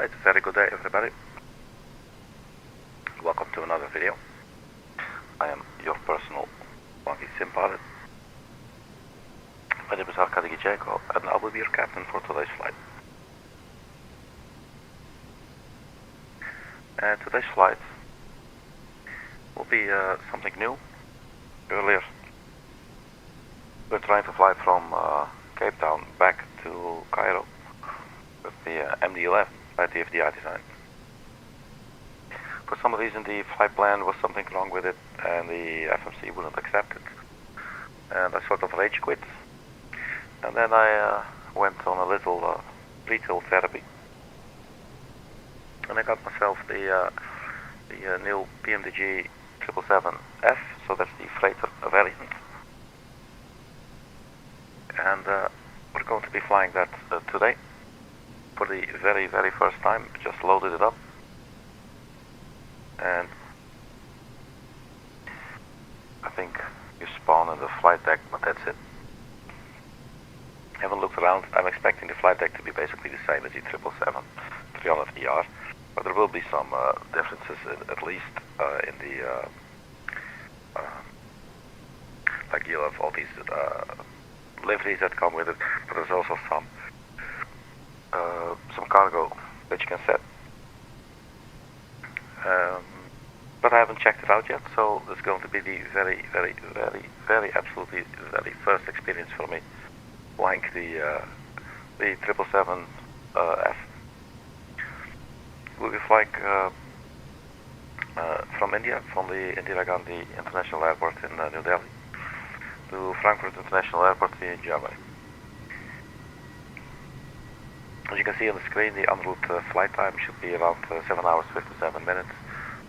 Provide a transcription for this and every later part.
Alright, very good day everybody. Welcome to another video. I am your personal monkey sim pilot. My name is Arkady Gidzenko and I will be your captain for today's flight. And today's flight will be something new. Earlier we're trying to fly from Cape Town back to Cairo with the MD-11 by the FDI design. For some reason the flight plan was something wrong with it and the FMC wouldn't accept it. And I sort of rage quit. And then I went on a little retail therapy. And I got myself the new PMDG 777-F, so that's the freighter variant. And we're going to be flying that today for the very first time. Just loaded it up. And I think you spawn in the flight deck, but that's it. Haven't looked around. I'm expecting the flight deck to be basically the same as the 777-300ER, but there will be some differences, at least in the like you'll have all these liveries that come with it, but there's also some cargo that you can set. But I haven't checked it out yet, so it's going to be the very absolutely very first experience for me flying the 777-F. We'll be flying from India, from the Indira Gandhi International Airport in New Delhi to Frankfurt International Airport in Germany. As you can see on the screen, the en route flight time should be around 7 hours 57 minutes.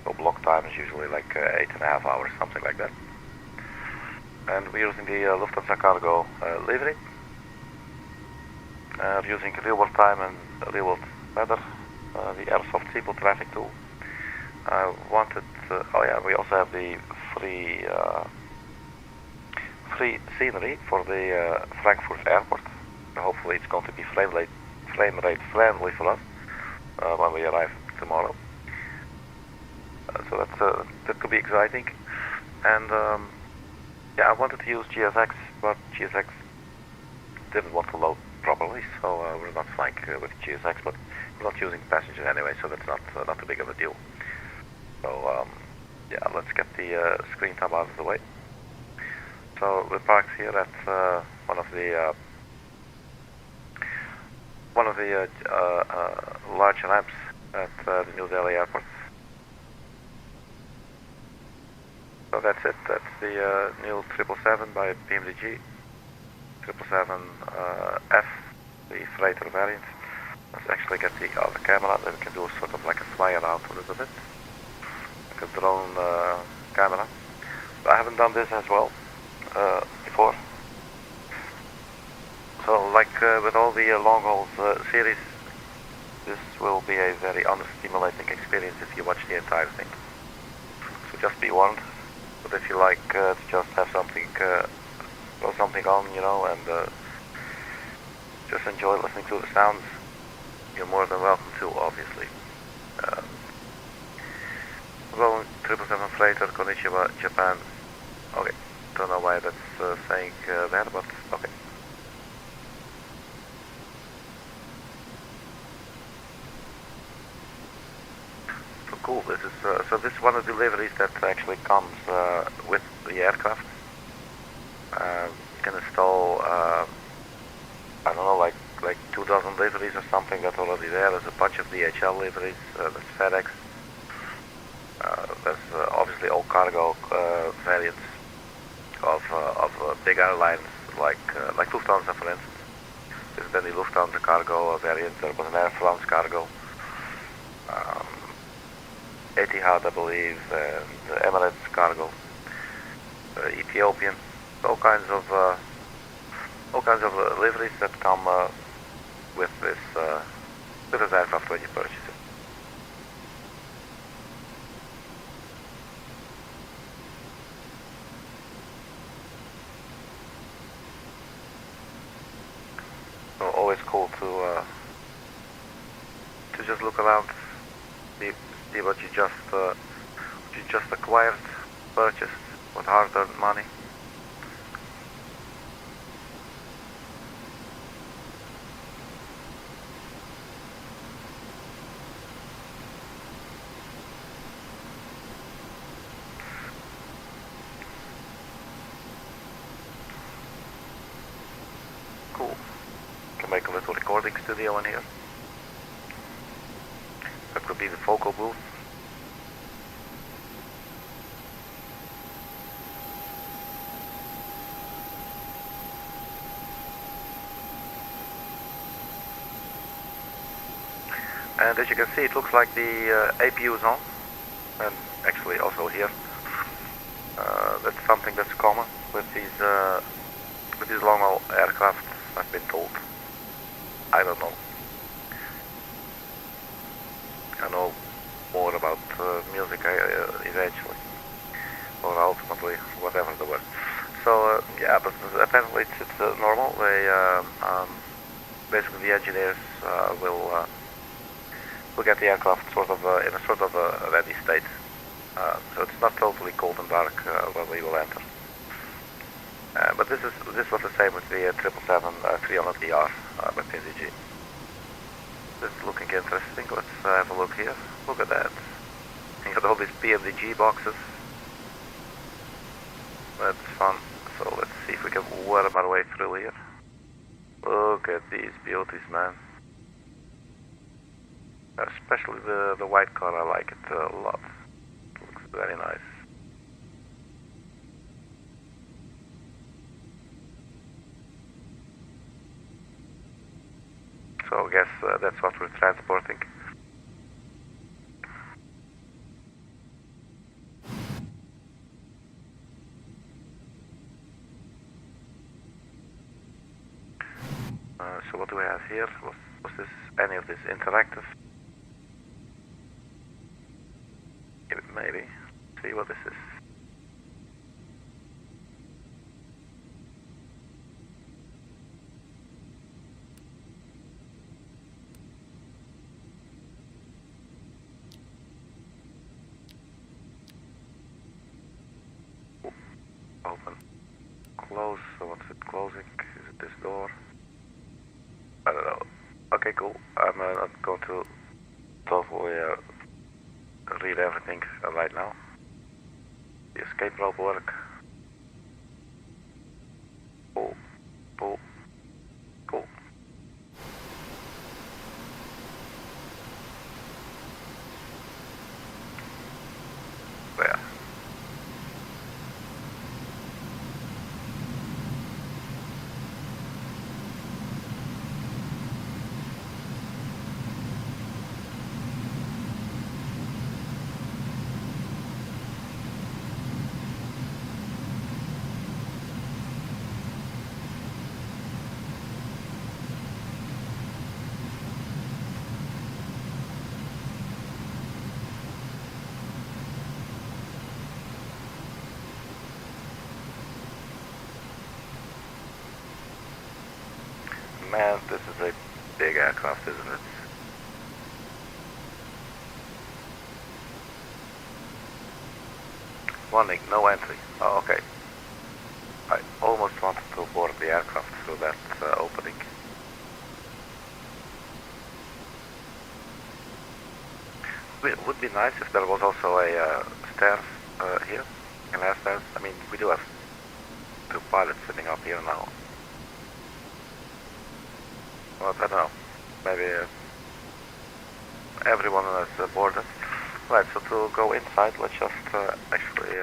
So block time is usually like 8.5 hours, something like that. And we're using the Lufthansa cargo livery. We're using real world time and real world weather, the airsoft people traffic tool. I wanted, oh yeah, we also have the free scenery for the Frankfurt airport. Hopefully it's going to be frame rate friendly for us when we arrive tomorrow. So that could be exciting. And yeah, I wanted to use GSX, but GSX didn't want to load properly, so we're not flying with GSX, but we're not using passengers anyway, so that's not too big of a deal. So yeah, let's get the screen time out of the way. So we're parked here at one of the large ramps at the New Delhi airport. So that's it. That's the new 777 by PMDG 777-F, the freighter variant. Let's actually get the other camera that we can do sort of like a fly around a little bit, like a drone camera. I haven't done this as well before. So like with all the long hauls series, this will be a very unstimulating experience if you watch the entire thing. So just be warned. But if you like to just have something, throw something on, you know, and just enjoy listening to the sounds, you're more than welcome to, obviously. Well, 777 freighter, Konnichiwa, Japan. Okay, don't know why that's saying there, but okay. So cool. This is so this is one of the deliveries that actually comes with the aircraft. You can install I don't know, like 2 dozen liveries or something that's already there. There's a bunch of DHL liveries. There's FedEx. There's obviously all cargo variants of big airlines like Lufthansa, for instance. There's then the Lufthansa cargo variant. There was an Air France cargo, Etihad, I believe, and Emirates cargo, Ethiopian. All kinds of liveries that come with this aircraft when you purchase it. So always cool to to just look around, see what you just acquired, purchased with hard-earned money. Cool. Can make a little recording studio in here. That could be the focal booth. And as you can see, it looks like the APU is on, and actually also here. That's something that's common with these long-haul aircraft, I've been told. I don't know. I know more about music eventually, or ultimately, whatever the word. So yeah, but apparently it's normal. They basically the engineers will get the aircraft in a sort of a ready state. So it's not totally cold and dark when we will enter. But this was the same with the 777-300ER with NDG. This is looking interesting. Let's have a look here. Look at that. You got all these PMDG boxes. That's fun. So let's see if we can worm our way through here. Look at these beauties, man. Especially the white car, I like it a lot. It looks very nice. So I guess that's what we're transporting. So what do we have here? Was this any of this interactive? Maybe. See what this is. Open. Close. So what's it closing? Is it this door? I don't know. Okay, cool. I'm not going to totally read everything right now. The escape rope work. Cool. Cool. Cool. There. Man, this is a big aircraft, isn't it? Warning, no entry. Oh, okay. I almost wanted to board the aircraft through that opening. It would be nice if there was also a stairs here, an air stairs. I mean, we do have two pilots sitting up here now. Well, I don't know. Maybe everyone is boarded. Right, so to go inside, let's just actually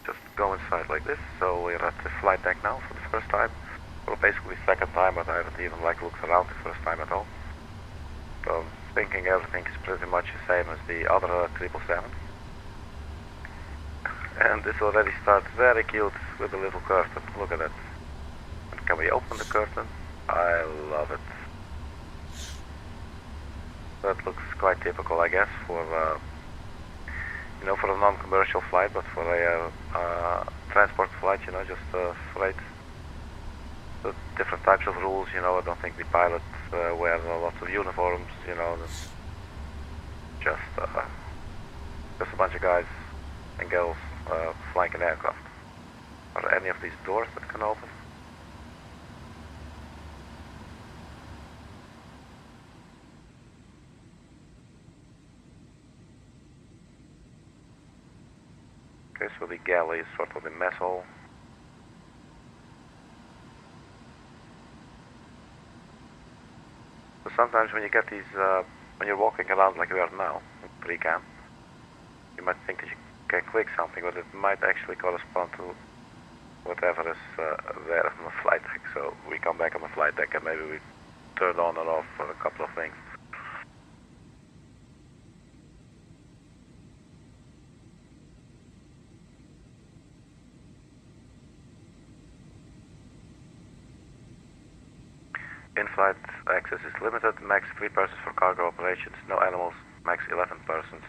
just go inside like this. So we're at the flight deck now for the first time. Well, basically second time, but I haven't even looked around the first time at all. So I'm thinking everything is pretty much the same as the other 777. And this already starts very cute with a little curtain. Look at that. And can we open the curtain? I love it. That looks quite typical, I guess, for you know, for a non-commercial flight, but for a transport flight, you know, just freight. So different types of rules, you know. I don't think the pilot wear lots of uniforms, you know, just a bunch of guys and girls flying an aircraft. Are there any of these doors that can open? Okay, so the galley is sort of the mess hall. So sometimes when you get these, when you're walking around like we are now, in pre-cam, you might think that you can click something, but it might actually correspond to whatever is there on the flight deck. So we come back on the flight deck and maybe we turn on and off a couple of things. In-flight access is limited, max 3 persons for cargo operations, no animals, max 11 persons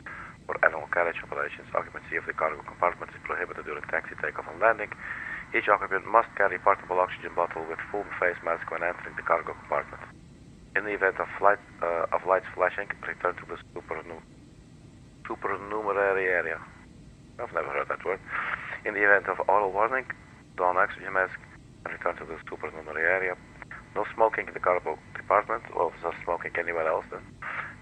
for animal carriage operations. Occupancy of the cargo compartment is prohibited during taxi, takeoff and landing. Each occupant must carry a portable oxygen bottle with full face mask when entering the cargo compartment. In the event of lights flashing, return to the supernumerary area. I've never heard that word. In the event of oral warning, don oxygen mask and return to the supernumerary area. No smoking in the cargo department, or if there's smoking anywhere else then.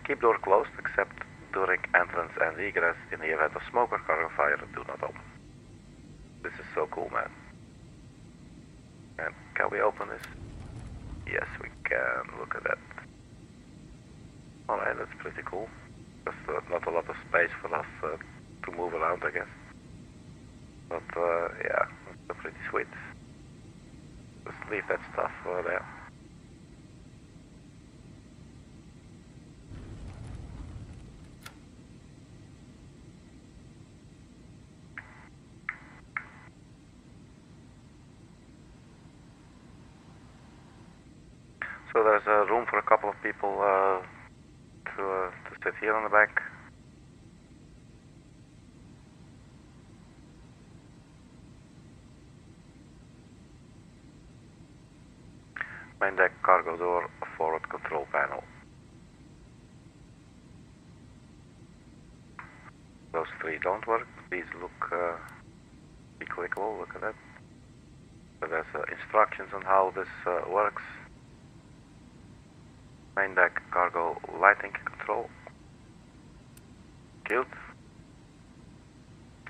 Keep door closed except during entrance and egress. In the event of smoke or cargo fire, do not open. This is so cool, man. And can we open this? Yes, we can. Look at that. Alright, that's pretty cool. Just not a lot of space for us to move around, I guess. But yeah, it's pretty sweet. Just leave that stuff there. So there's a room for a couple of people to sit here on the back. Main deck, cargo door, forward control panel. Those three don't work. These look be clickable. Look at that. So there's instructions on how this works. Main deck, cargo lighting control. Tilt.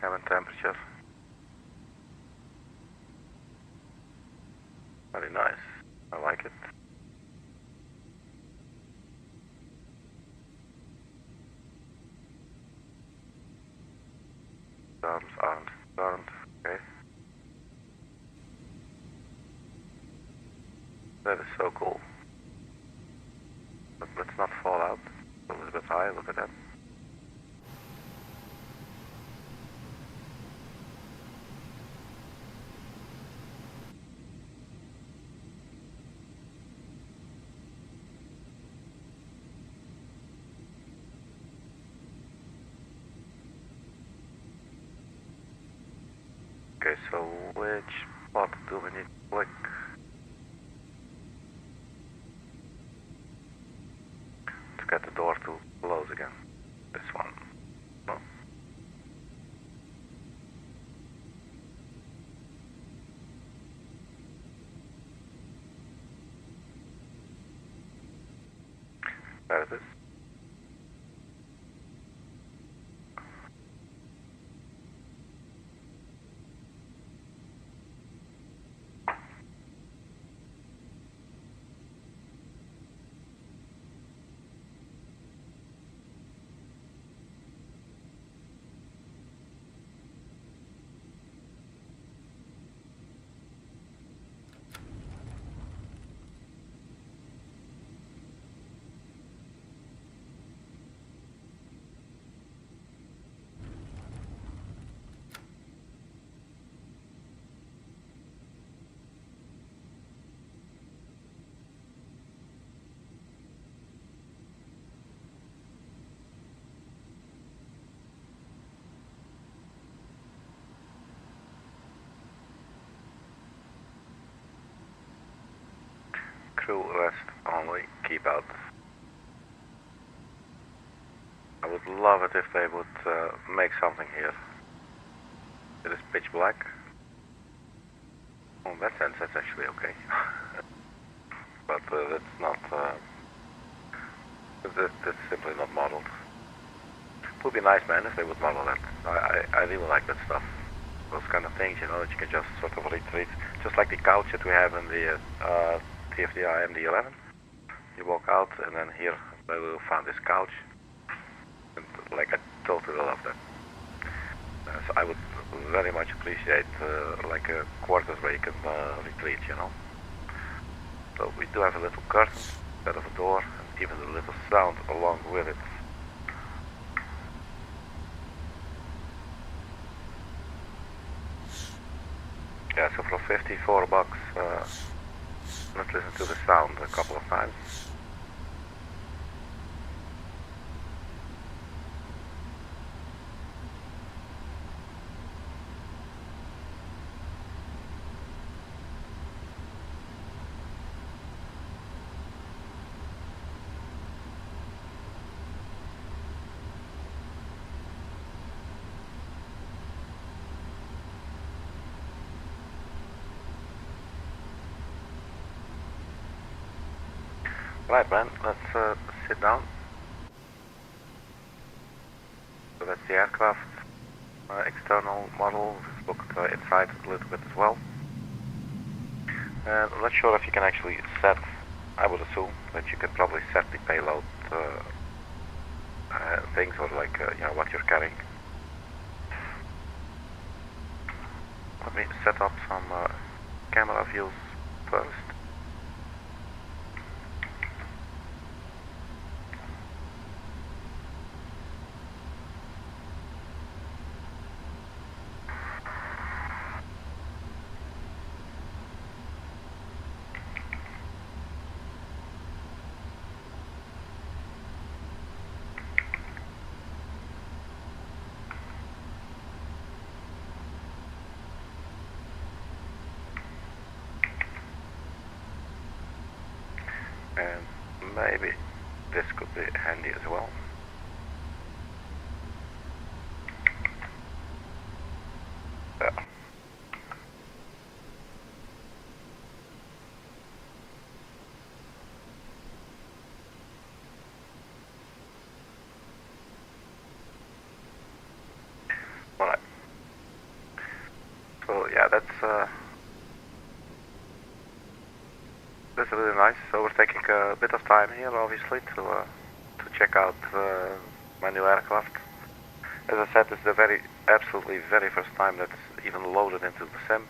Cabin temperature. Very nice. I like it. Arms, okay. That is so cool. But let's not fall out. A little bit high, look at that. Okay, so which spot do we need to click? To get the door to close again. This one. No. There it is. crew rest only, keep out. I would love it if they would make something here. It is pitch black. Oh, in that sense, that's actually okay. But that's not, that's simply not modeled. It would be nice, man, if they would model that. I really like that stuff. Those kind of things, you know, that you can just sort of retreat. Just like the couch that we have in the TFDI MD-11. You walk out and then here we will find this couch. And, like, I totally love that. So I would very much appreciate like a quarters where you can retreat, you know. So we do have a little curtain instead of a door, and even a little sound along with it. Yeah, so for 54 bucks, let's listen to the sound a couple of times. Right, man, let's sit down. So that's the aircraft external model. It's looked inside a little bit as well. And I'm not sure if you can actually set, I would assume that you could probably set the payload things, or like, you know, what you're carrying. Let me set up some camera views first. And maybe this could be handy as well. There. Alright. So yeah, that's really nice. So we're taking a bit of time here, obviously, to check out my new aircraft. As I said, it's the absolutely very first time that's even loaded into the sim.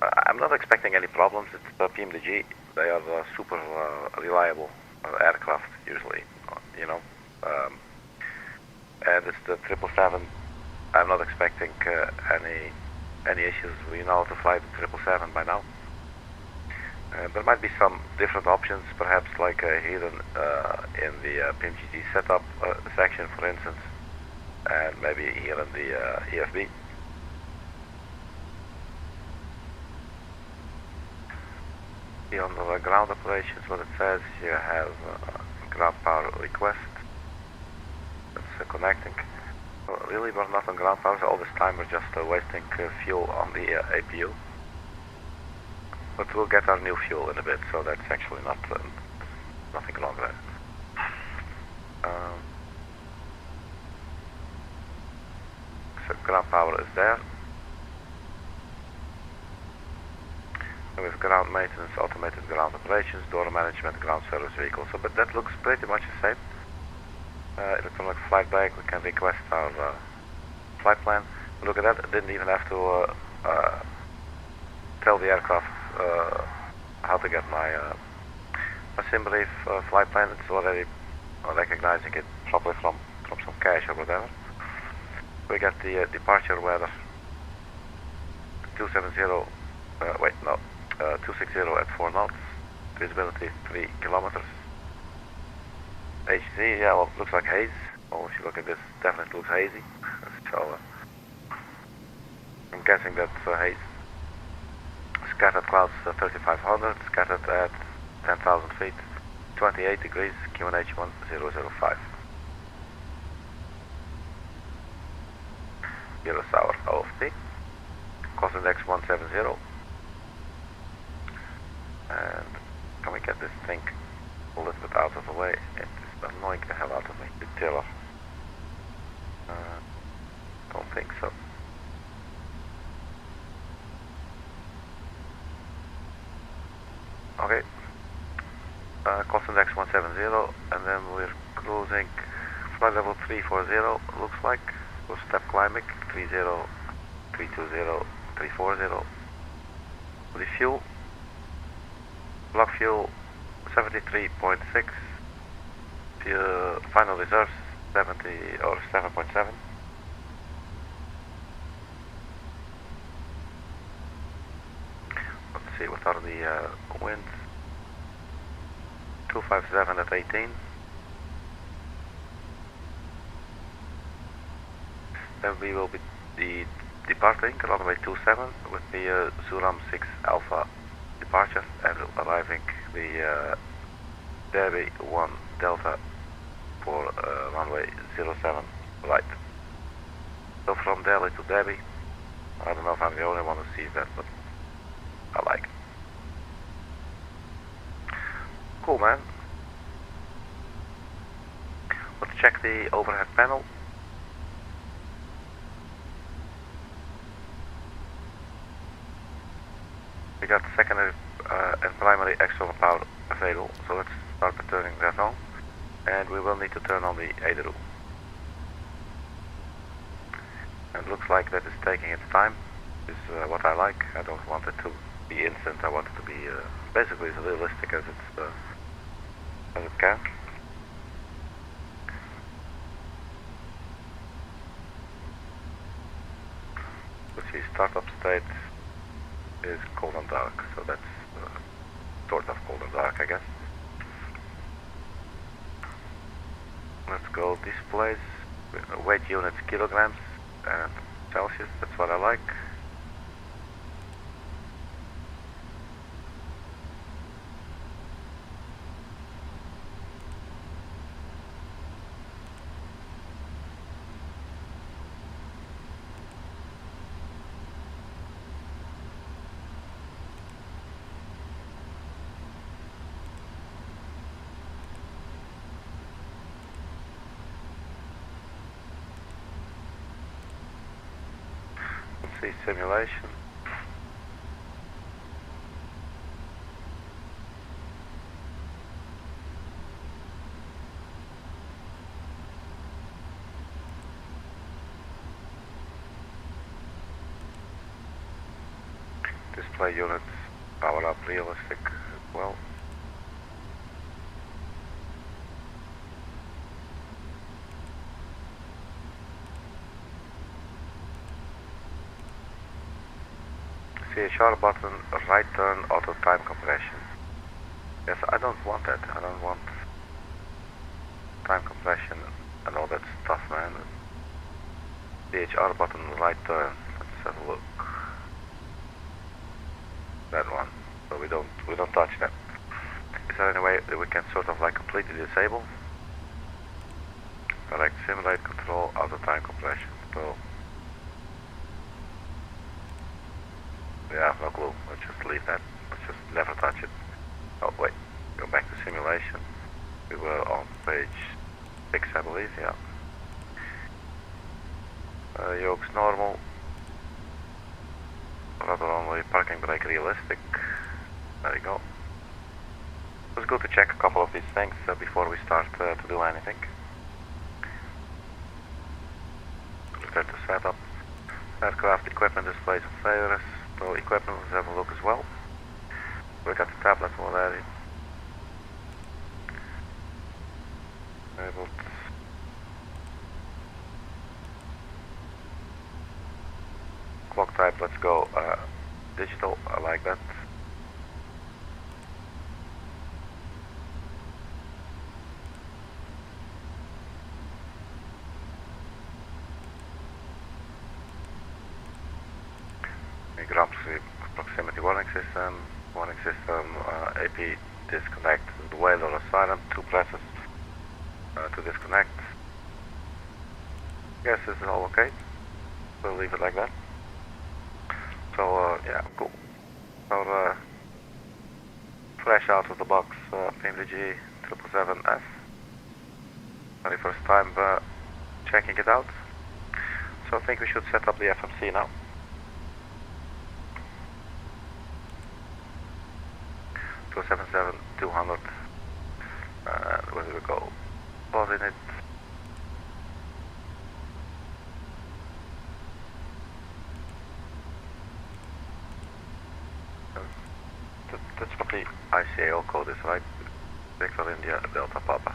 I'm not expecting any problems. It's the PMDG. They are super reliable aircraft usually, you know. And it's the 777. I'm not expecting any issues. We know how to fly the 777 by now. There might be some different options, perhaps like here in the PMGG setup section, for instance, and maybe here in the EFB. Here on the ground operations, what it says, you have ground power request. That's connecting. Well, really, we're not on ground power, so all this time we're just wasting fuel on the APU. But we'll get our new fuel in a bit, so that's actually not nothing wrong there. So ground power is there. And with ground maintenance, automated ground operations, door management, ground service vehicles. So, but that looks pretty much the same. Electronic flight bag, we can request our flight plan. Look at that, I didn't even have to tell the aircraft how to get my sim brief flight plan. It's already recognizing it probably from some cache or whatever. We got the departure weather 260 at 4 knots, visibility 3 kilometers. HZ, yeah, well, looks like haze. Well, if you look at this, definitely looks hazy. So I'm guessing that's haze. Scattered clouds 3500, scattered at 10,000 feet, 28 degrees, QNH 1005. Eurosour OFT, cost index 170. And can we get this thing a little bit out of the way? It is annoying the hell out of me, the tiller. Don't think so. Okay. Cost index 170, and then we're cruising flight level 340, looks like. We'll step climbing 30, 320, 340. The fuel, block fuel 73.6, final reserves 70 or 7.7. Let's see, what are the winds? 257 at 18. Then we will be departing runway 27 with the SURAM 6 Alpha departure and arriving the DEBHI 1 Delta for runway 07 right. So from Delhi to DEBHI, I don't know if I'm the only one who sees that, but I like it. Cool, man. Let's check the overhead panel. We got secondary and primary external power available, so let's start turning that on. And we will need to turn on the ODERO. And it looks like that is taking its time. Is what I like. I don't want it to be instant. I want it to be basically as realistic as it can. Let's see, startup state is cold and dark, so that's sort of cold and dark, I guess. Let's go displays, weight units kilograms and Celsius, that's what I like. See simulation. Display units power up realistic as well. CHR button, right turn, auto time compression. Yes, I don't want that. I don't want time compression and all that stuff, man. CHR button, right turn. Let's have a look. That one. So we don't touch that. Is there any way that we can sort of like completely disable? Correct, simulate control, auto time compression. So yeah, no clue. Let's just leave that. Let's just never touch it. Oh wait, go back to simulation. We were on page 6, I believe, yeah. Yokes normal. Rudder only, parking brake realistic. There you go. It's good to check a couple of these things before we start to do anything. Return to setup. Aircraft equipment displays and failures. So equipment, let's have a look as well. We got the tablet already. Enabled. Clock type, let's go digital, I like that. Ground proximity warning system, AP disconnect the whale or SURAM, 2 presses to disconnect. Guess this is all okay. We'll leave it like that. So yeah, cool. So fresh out of the box, PMDG 777-F. Very first time checking it out. So I think we should set up the FMC now. So 777-200. Where do we go? Pausing it. That's what the ICAO code is, right? Victor India Delta Papa.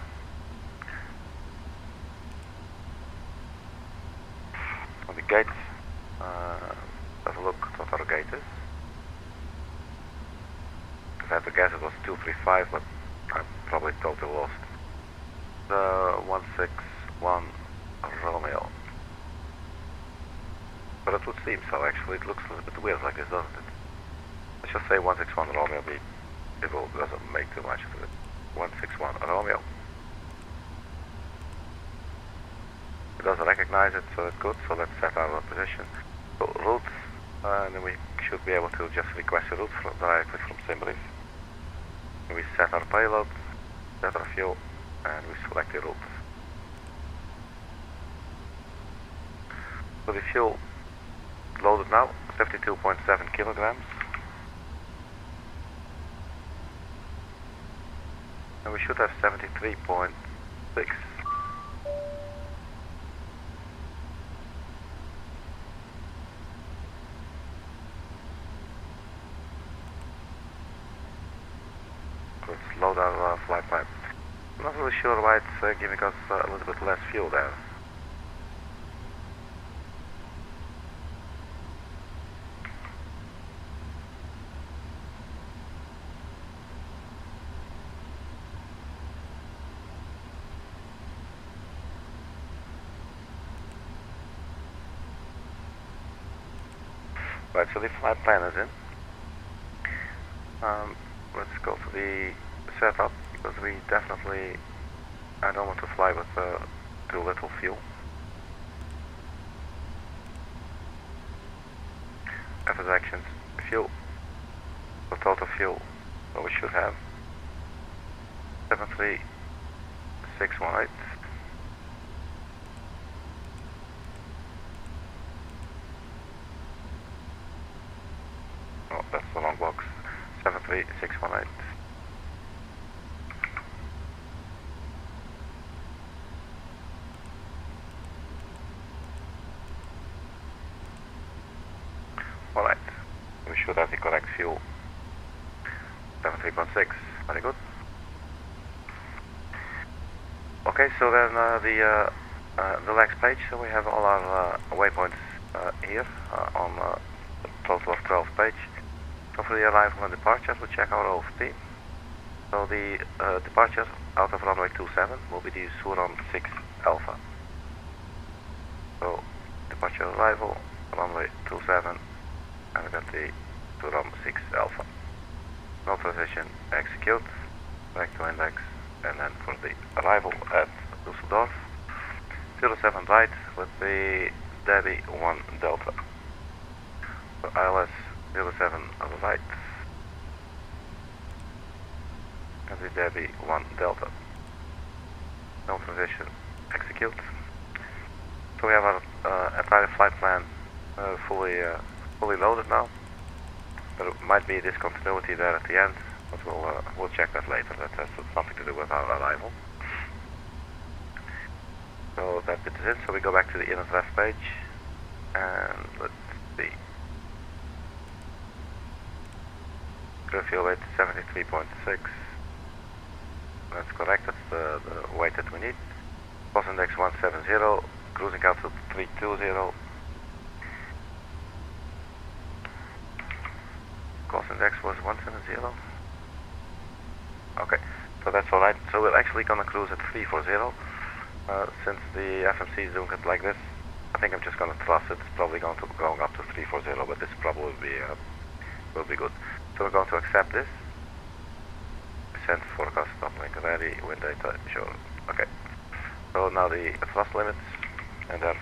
On the gate, have a look at what our gate is. Because I had to guess it was 235, but I'm probably totally lost. The 161 Romeo. But it would seem so, actually. It looks a little bit weird like this, doesn't it? Let's just say 161 Romeo, it doesn't make too much of it. 161 Romeo. It doesn't recognize it, so it's good. So let's set our position. So route, and then we should be able to just request a route directly from SimBrief. We set our payload, set our fuel, and we select the route. So the fuel loaded now, 52.7 kilograms. And we should have 73.6. Let's load our flight plan. I'm not really sure why it's giving us a little bit less fuel there. Right, so the flight plan is in. Let's go to the setup, because we definitely, I don't want to fly with too little fuel. FS actions, fuel, the total fuel, so we should have 73618. Oh, that's the wrong box. 73618. Alright, we should have the correct fuel. 73.6, very good. Okay, so then the next page, so we have all our waypoints here on a total of 12 page. So for the arrival and departure, we check our OFT. So the departure out of runway 27 will be the SURAM 6 Alpha. So departure arrival, runway 27, and we got the SURAM 6 Alpha. No transition, execute, back to index, and then for the arrival at Düsseldorf, 07 right with the DEBHI 1 Delta. So ILS 07 right, and the DEBHI 1 Delta. No transition, execute. So we have our entire flight plan fully loaded now. There might be a discontinuity there at the end, but we'll check that later. That has something to do with our arrival. So that bit is it. So we go back to the INNERDREF page, and let's see. Fuel weight 73.6. That's correct. That's the weight that we need. Cost index 170. Cruising altitude 320. Cost index was 170. Okay, so that's alright. So we're actually gonna cruise at 340. Since the FMC is doing it like this, I think I'm just gonna trust it. It's probably going up to 340, but this probably will be good. So we're going to accept this. descent forecast, uplink ready, wind data, sure. Okay. So now the thrust limits, and then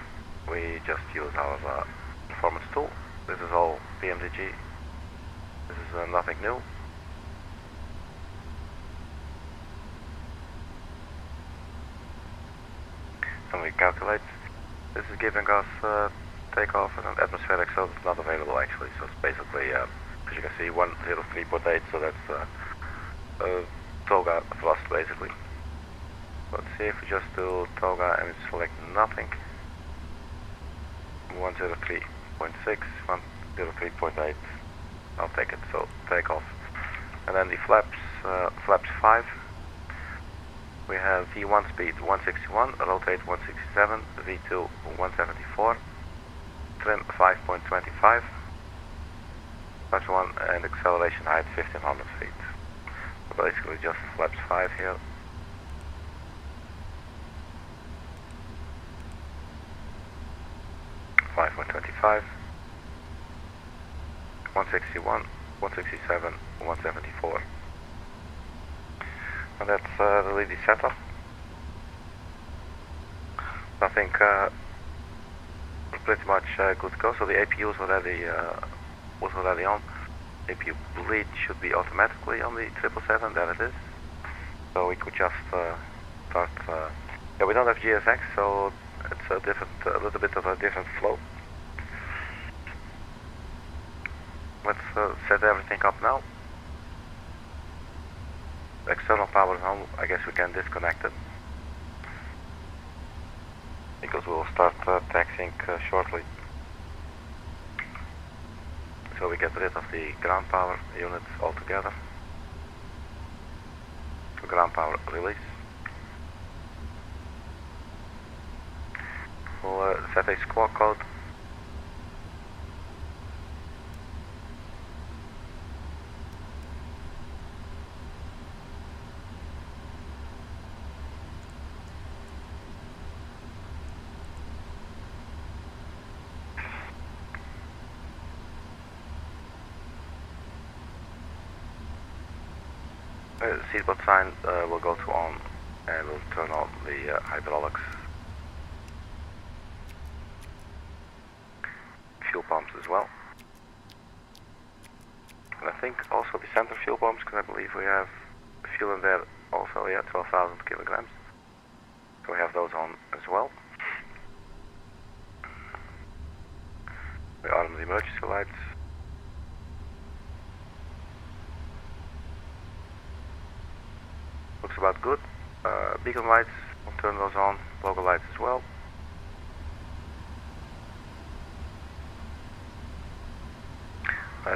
we just use our performance tool. This is all PMDG. This is nothing new. And we calculate. This is giving us takeoff and atmospheric, so it's not available actually. So it's basically, as you can see, 103.8. So that's toga thrust basically. Let's see if we just do toga and select nothing. 103.6, 103.8. I'll take it. So take off, and then the flaps, flaps 5. We have V1 speed 161, rotate 167, V2 174, trim 5.25, flaps 1, and acceleration height 1500 feet. So basically just flaps 5 here. .25, 161, 167, 174. And that's really the setup. I think we're pretty much good to go. So the APU is already on. APU bleed should be automatically on the 777. There it is. So we could just start. Yeah, we don't have GSX, so it's a different, a little bit of a different flow. Let's set everything up now. External power is on. I guess we can disconnect it because we'll start taxiing shortly. So we get rid of the ground power units altogether. So ground power release. We'll set a squawk code. Seatbelt sign will go to on, and we'll turn on the hydraulics, fuel pumps as well, and I think also the center fuel pumps, because I believe we have fuel in there also. Yeah, 12,000 kilograms. So we have those on as well. We arm the emergency lights. Looks about good. Beacon lights, we'll turn those on. Logo lights as well.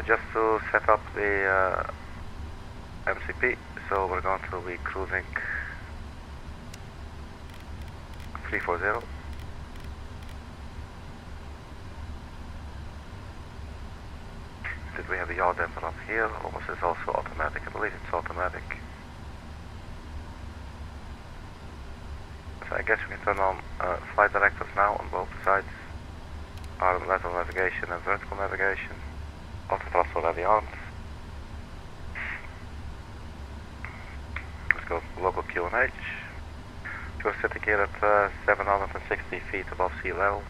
Just to set up the MCP, so we're going to be cruising 340. Did we have the yaw damper up here, or was this also automatic? I believe it's automatic. So I guess we can turn on flight directors now on both sides. Arm lateral navigation and vertical navigation. Auto thrust already on. Let's go to local QNH. We're sitting here at 760 feet above sea level.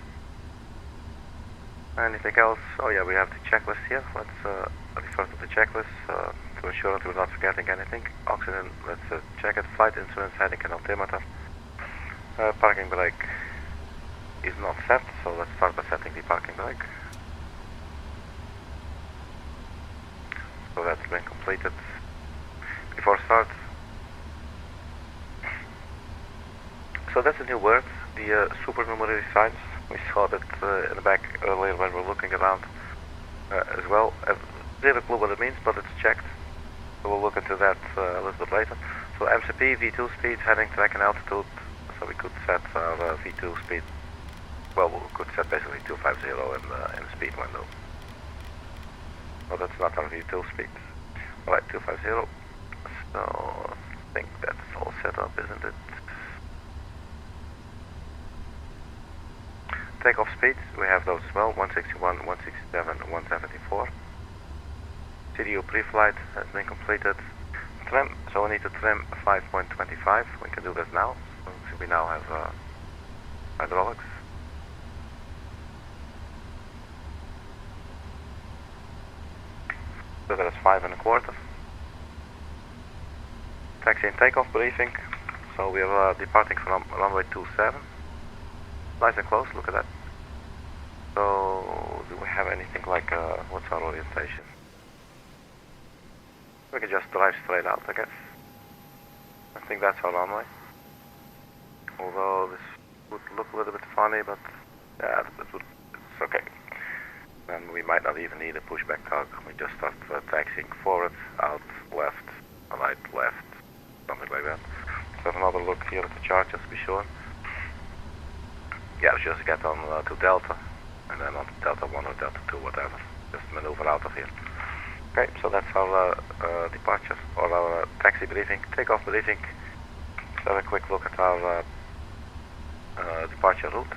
Anything else? Oh yeah, we have the checklist here. Let's refer to the checklist to ensure that we're not forgetting anything. Oxygen, let's check it. Flight instruments, heading and altimeter. Parking brake is not set, so let's start by setting the parking brake. So that's been completed before start. So that's a new word, the supernumerary signs. We saw that in the back earlier when we were looking around as well. Zero clue what it means, but it's checked. So we'll look into that a little bit later. So MCP, V2 speed, heading, track and altitude. So we could set our V2 speed. Well, we could set basically 250 in the speed window. Well, that's not our V2 speed. Alright, 250. So I think that's all set up, isn't it? Takeoff speeds, we have those as well, 161, 167, 174. CDU pre-flight has been completed. Trim, So we need to trim 5.25. We can do this now. So we now have hydraulics. So that is 5 1/4. Taxi and takeoff briefing. So we are departing from runway 27. Nice and close, look at that. So do we have anything like, what's our orientation? We can just drive straight out, I guess. I think that's our runway. Although this would look a little bit funny, but yeah, it's okay. Then we might not even need a pushback tug. We just start taxiing forward, out, left, right, left, something like that. Let's have another look here at the chart just to be sure. Yeah, just get on to Delta, and then on to Delta 1 or Delta 2, whatever. Just maneuver out of here. Okay, so that's our departure, or our taxi briefing, takeoff briefing. Let's have a quick look at our departure route.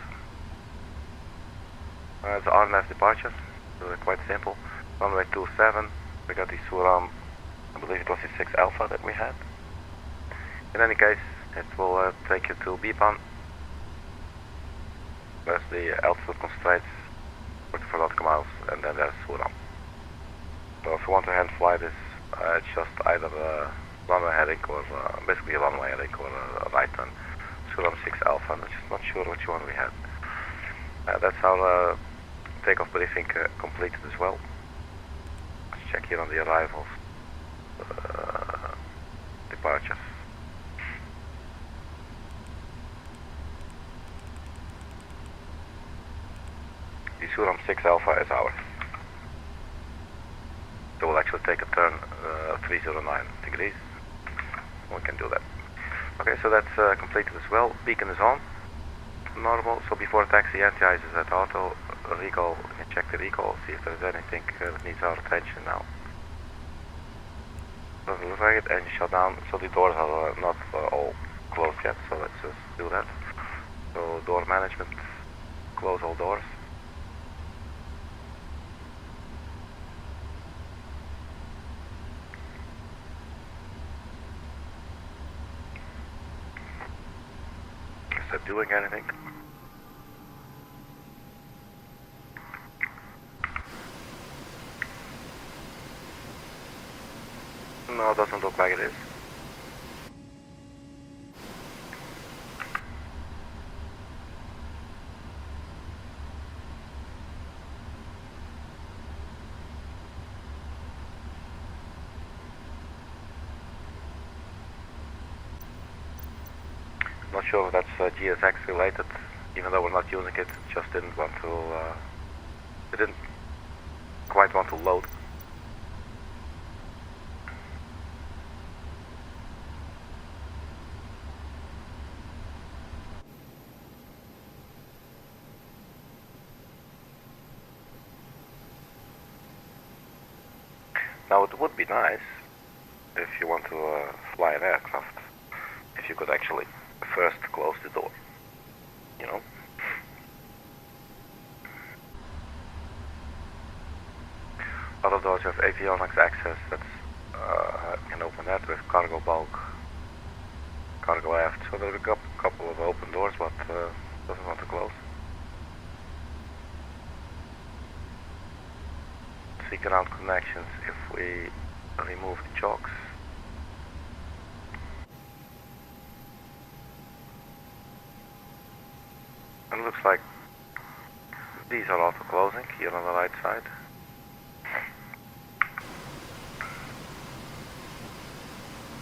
It's RNF departure, so they're quite simple. Runway 27, we got the SURAM, I believe it was the 6 Alpha that we had. In any case, it will take you to B777-F. There's the altitude constraints, 44 nautical miles, and then there's SURAM. So if you want to hand fly this, it's just either runway heading or basically a runway heading or a right turn. SURAM 6 Alpha, I'm just not sure which one we had. That's our takeoff briefing completed as well. Let's check here on the arrivals, departures. The SURAM 6 Alpha is ours. So we'll actually take a turn 309 degrees. We can do that. Okay, so that's completed as well. Beacon is on. Normal. So before taxi, anti-ice is at auto. Recall, we can check the recall, see if there's anything that needs our attention now. Doesn't look like it. Engine shut down. So the doors are not all closed yet, so let's just do that. So door management, close all doors. Is that doing anything? No, it doesn't look like it is. Not sure if that's GSX related, even though we're not using it. Just didn't want to. It didn't quite want to load. Now it would be nice if you want to fly an aircraft, if you could actually first close the door, you know. Other doors you have avionics access, that's you can open that with cargo bulk, cargo aft, so there's a couple of open doors but doesn't want to close. See ground connections if we remove the chocks. And it looks like these are auto closing here on the right side.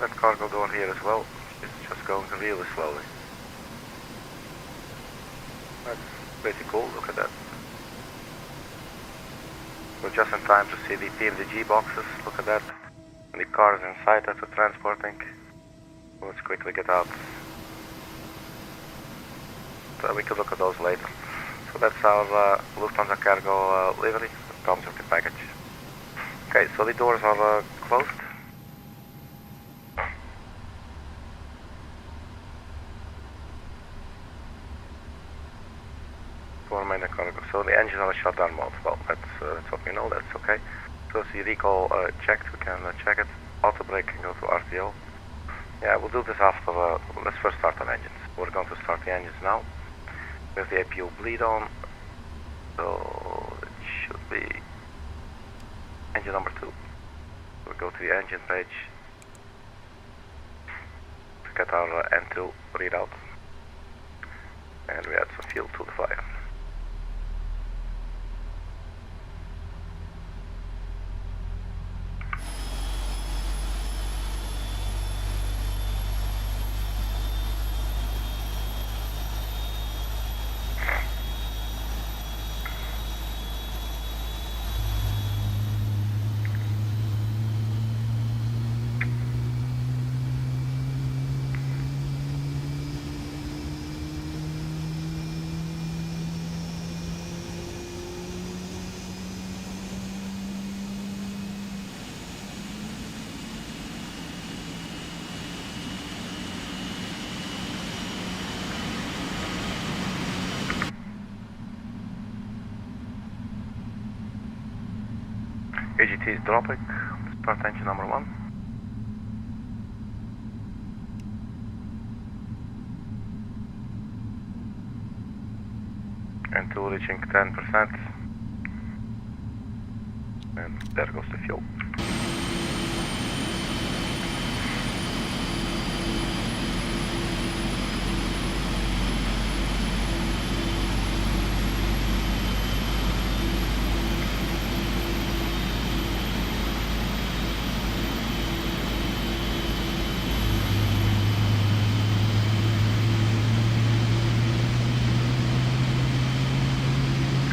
That cargo door here as well is just going really slowly. That's pretty cool, look at that. We're just in time to see the PMDG boxes, look at that. And the cars inside that we're transporting. Let's quickly get out. So we can look at those later. So that's our Lufthansa cargo livery that comes with the package. Okay, so the doors are closed. Cargo. So the engines are shut down mode. Well, that's what we know. That's okay. So see recall checked. We can check it. Auto brake can go to RTO. Yeah, we'll do this after, let's first start on engines. We're going to start the engines now. We have the APU bleed on, so it should be engine number 2. We'll go to the engine page to get our N2 readout, and we add some fuel to the fire. AGT is dropping. Start engine number 1. And 2 reaching 10%. And there goes the fuel.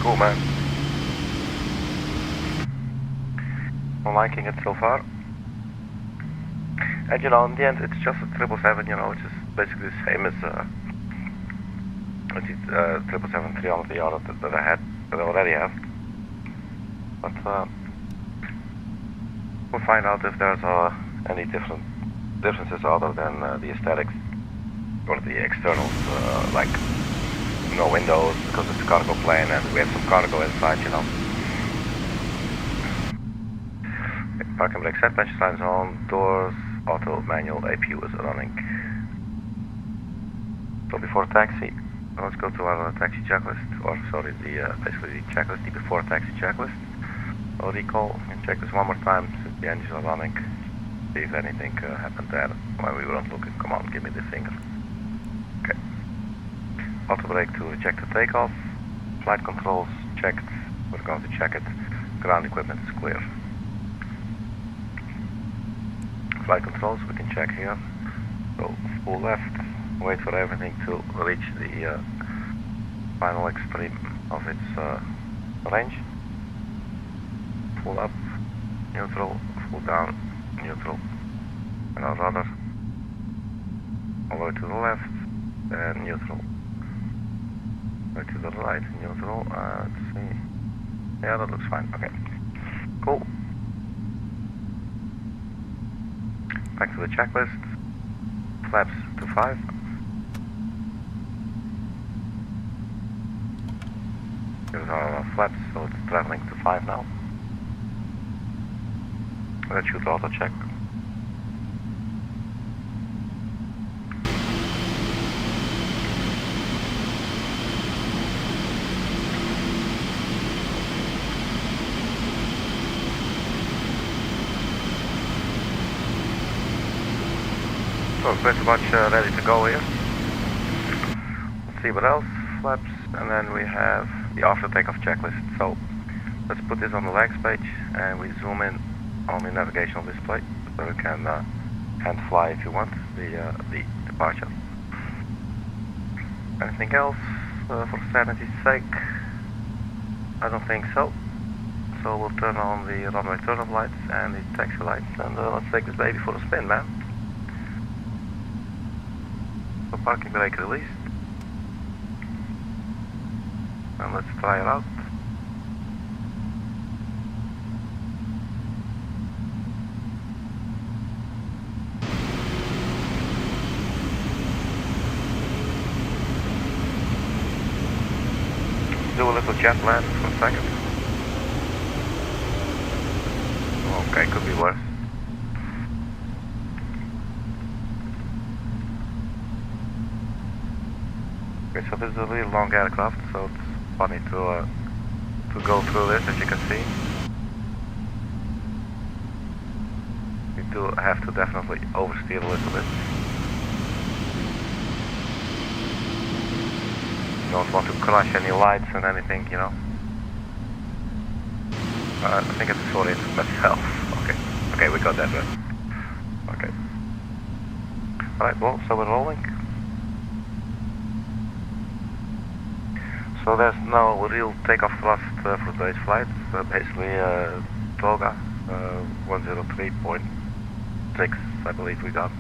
Cool, man. I'm liking it so far. And you know, in the end, it's just a 777, you know, which is basically the same as the 777-300ER that I already have. But we'll find out if there's any differences other than the aesthetics or the externals, like no windows because it's a cargo plane and we have some cargo inside, you know. Parking brake set, passenger signs on, doors, auto, manual, APU is running. So before taxi, let's go to our taxi checklist, or sorry, basically the checklist, the before taxi checklist. I'll recall and check this one more time since the engines are running. See if anything happened there when we weren't looking. Come on, give me the finger. Okay. Auto brake to check the takeoff. Flight controls checked. We're going to check it. Ground equipment is clear. Flight controls we can check here. So full left. Wait for everything to reach the final extreme of its range. Full up, neutral, full down, neutral, and our rudder all the way to the left, and neutral. Way to the right, neutral. Let's see. Yeah, that looks fine. Okay, cool. Back to the checklist. Flaps to 5. Here's our flaps, so it's traveling to 5 now. That should auto check. So pretty much ready to go here. Let's see what else. Flaps, and then we have the after takeoff checklist. So let's put this on the legs page and we zoom in on the navigational display so we can hand fly if you want the departure. Anything else for sanity's sake? I don't think so. So we'll turn on the runway turn-off lights and the taxi lights and let's take this baby for a spin, man. So parking brake released. And let's try it out. Do a little jet land for a second. Okay, could be worse. Okay, so this is a really long aircraft, so it's funny to go through this, as you can see. We do have to definitely oversteer a little bit. Don't want to crush any lights and anything, you know. I think it's sorted myself. Okay, we got that right. Okay. Alright, well, so we're rolling. So there's no real takeoff thrust for today's flight. Basically, Toga 103.6, I believe we got.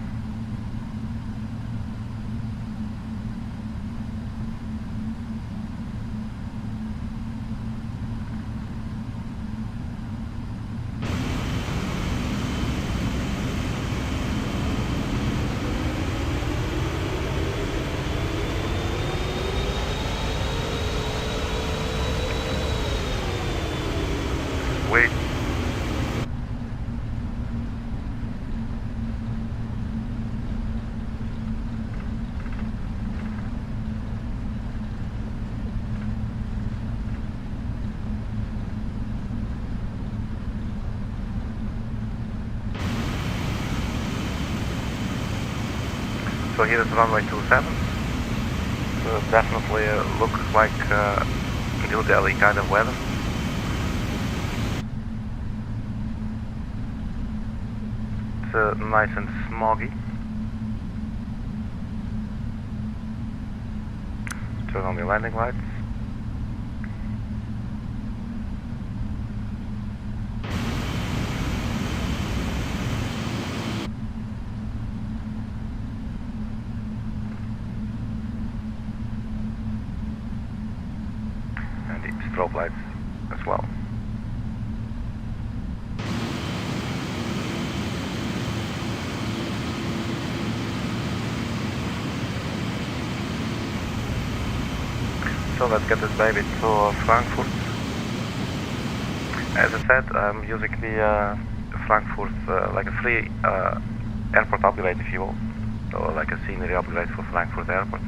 So here is runway 27. Definitely looks like New Delhi kind of weather. It's nice and smoggy. Turn on the landing lights. Strobe lights as well. So let's get this baby to Frankfurt. As I said, I'm using the Frankfurt like a free airport upgrade, if you will. So like a scenery upgrade for Frankfurt Airport.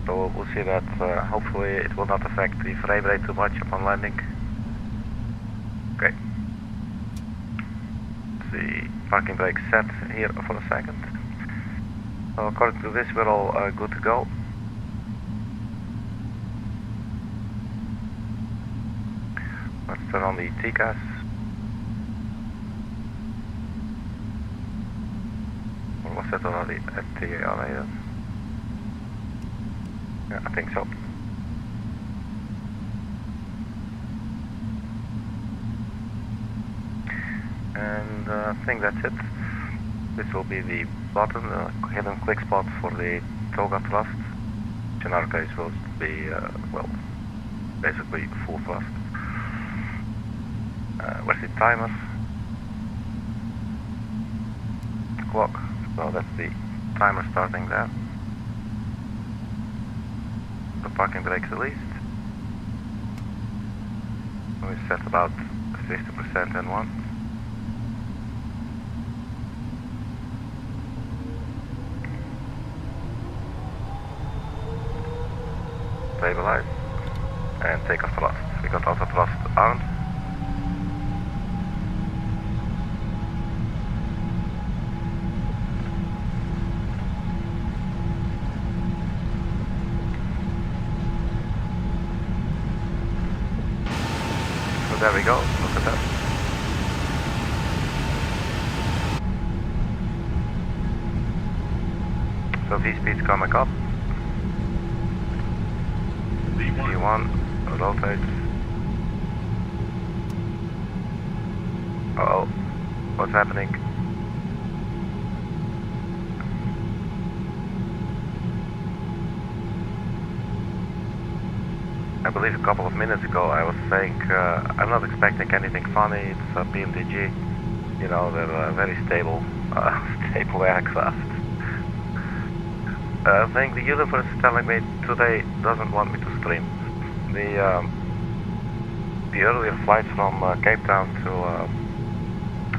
So we'll see that hopefully it will not affect the frame rate too much upon landing. Okay. The parking brake set here for a second. So according to this, we're all good to go. Let's turn on the TCAS. Or was that already at the elevator? Yeah, I think so. And I think that's it. This will be the button, the hidden click spot for the Toga thrust, which in our case will be, well, basically full thrust. Where's the timer? Clock. So that's the timer starting there. The parking brake released. We set about 50% N1. Stabilize and take a thrust. We got auto thrust armed. So there we go, look at that. So V-speed's coming up. V1, rotate. Uh-oh, what's happening? I believe a couple of minutes ago I was saying I'm not expecting anything funny. It's a BMDG, you know, they're very stable, stable aircraft. I think the universe is telling me today doesn't want me to stream. The earlier flight from Cape Town to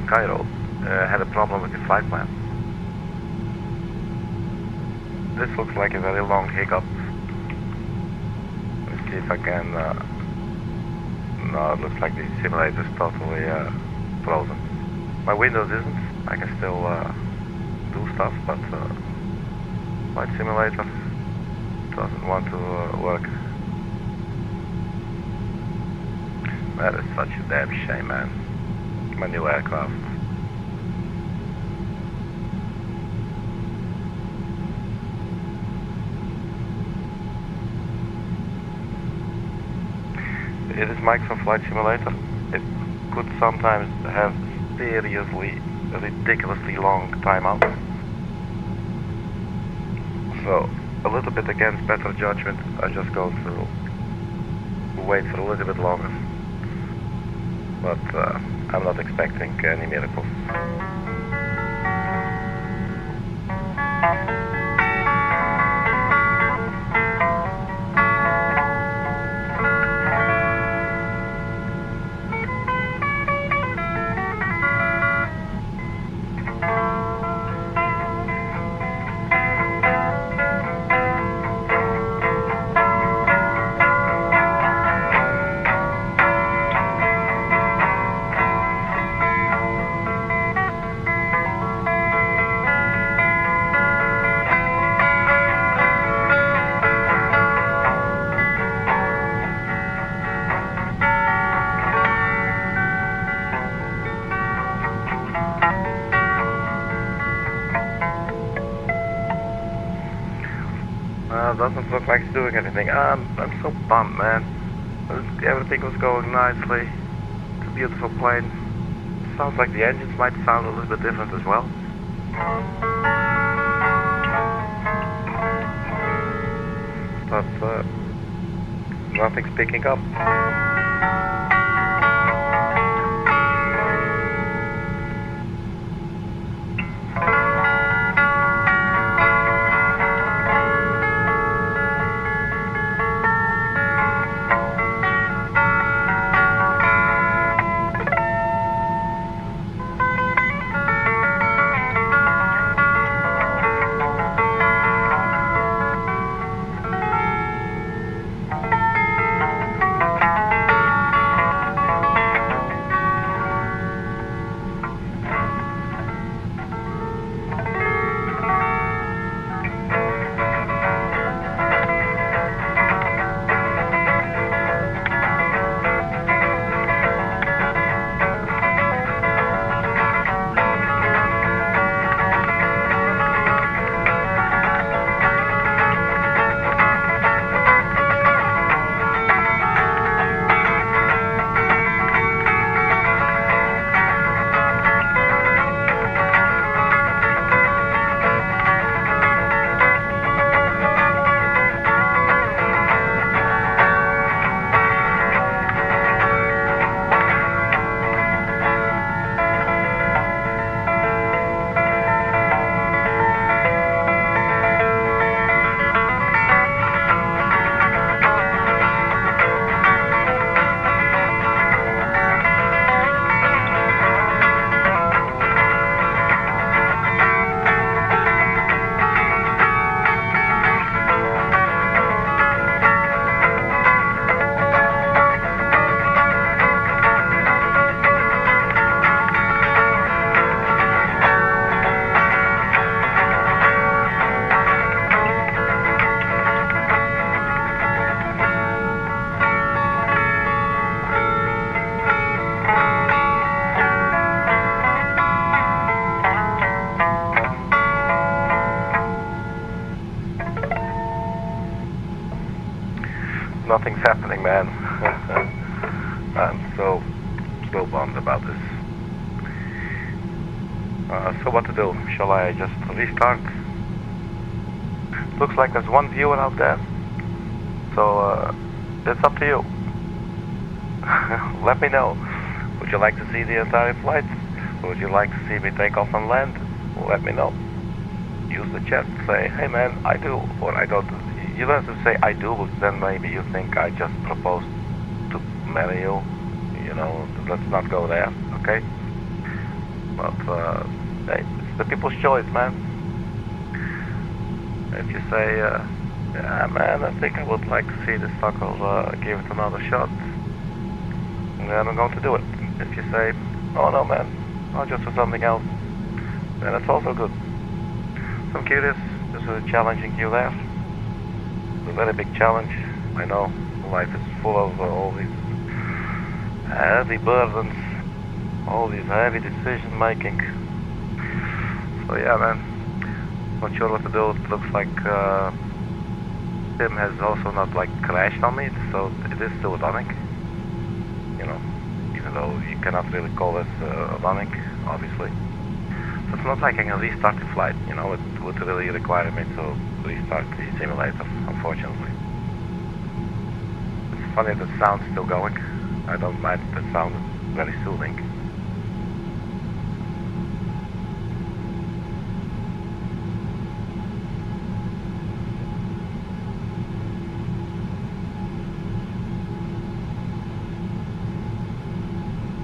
Cairo had a problem with the flight plan. this looks like a very long hiccup. Let's see if I can... no, it looks like the simulator is totally frozen. My Windows isn't. I can still do stuff, but Flight Simulator doesn't want to work. That is such a damn shame, man. My new aircraft. It is Microsoft Flight Simulator. It could sometimes have seriously, ridiculously long timeouts. So, a little bit against better judgment, I just go through, wait for a little bit longer. But I'm not expecting any miracles. Doesn't look like it's doing anything. I'm so bummed, man. Everything was going nicely. It's a beautiful plane. Sounds like the engines might sound a little bit different as well. But nothing's picking up. Nothing's happening, man. I'm so bummed about this. So what to do? Shall I just restart? Looks like there's one viewer out there. So it's up to you. Let me know. Would you like to see the entire flight? Would you like to see me take off and land? Let me know. Use the chat. Say, hey man, I do, or I don't. You don't have to say I do, but then maybe you think I just proposed to marry you. You know, let's not go there, okay? But, hey, it's the people's choice, man. If you say, yeah man, I think I would like to see this tackle, give it another shot, then I'm going to do it. If you say, oh no man, I'll just do something else, then it's also good. So I'm curious, just challenging you there. It's a very big challenge. I know life is full of all these heavy burdens, all these heavy decision making. So yeah man, not sure what to do. It looks like Tim has also not like crashed on me, so it is still running. You know, even though you cannot really call this running, obviously. So it's not like I can restart the flight, you know, it would really require me to restart the simulator, unfortunately. It's funny that the sound's still going. I don't mind the sound, it's very soothing.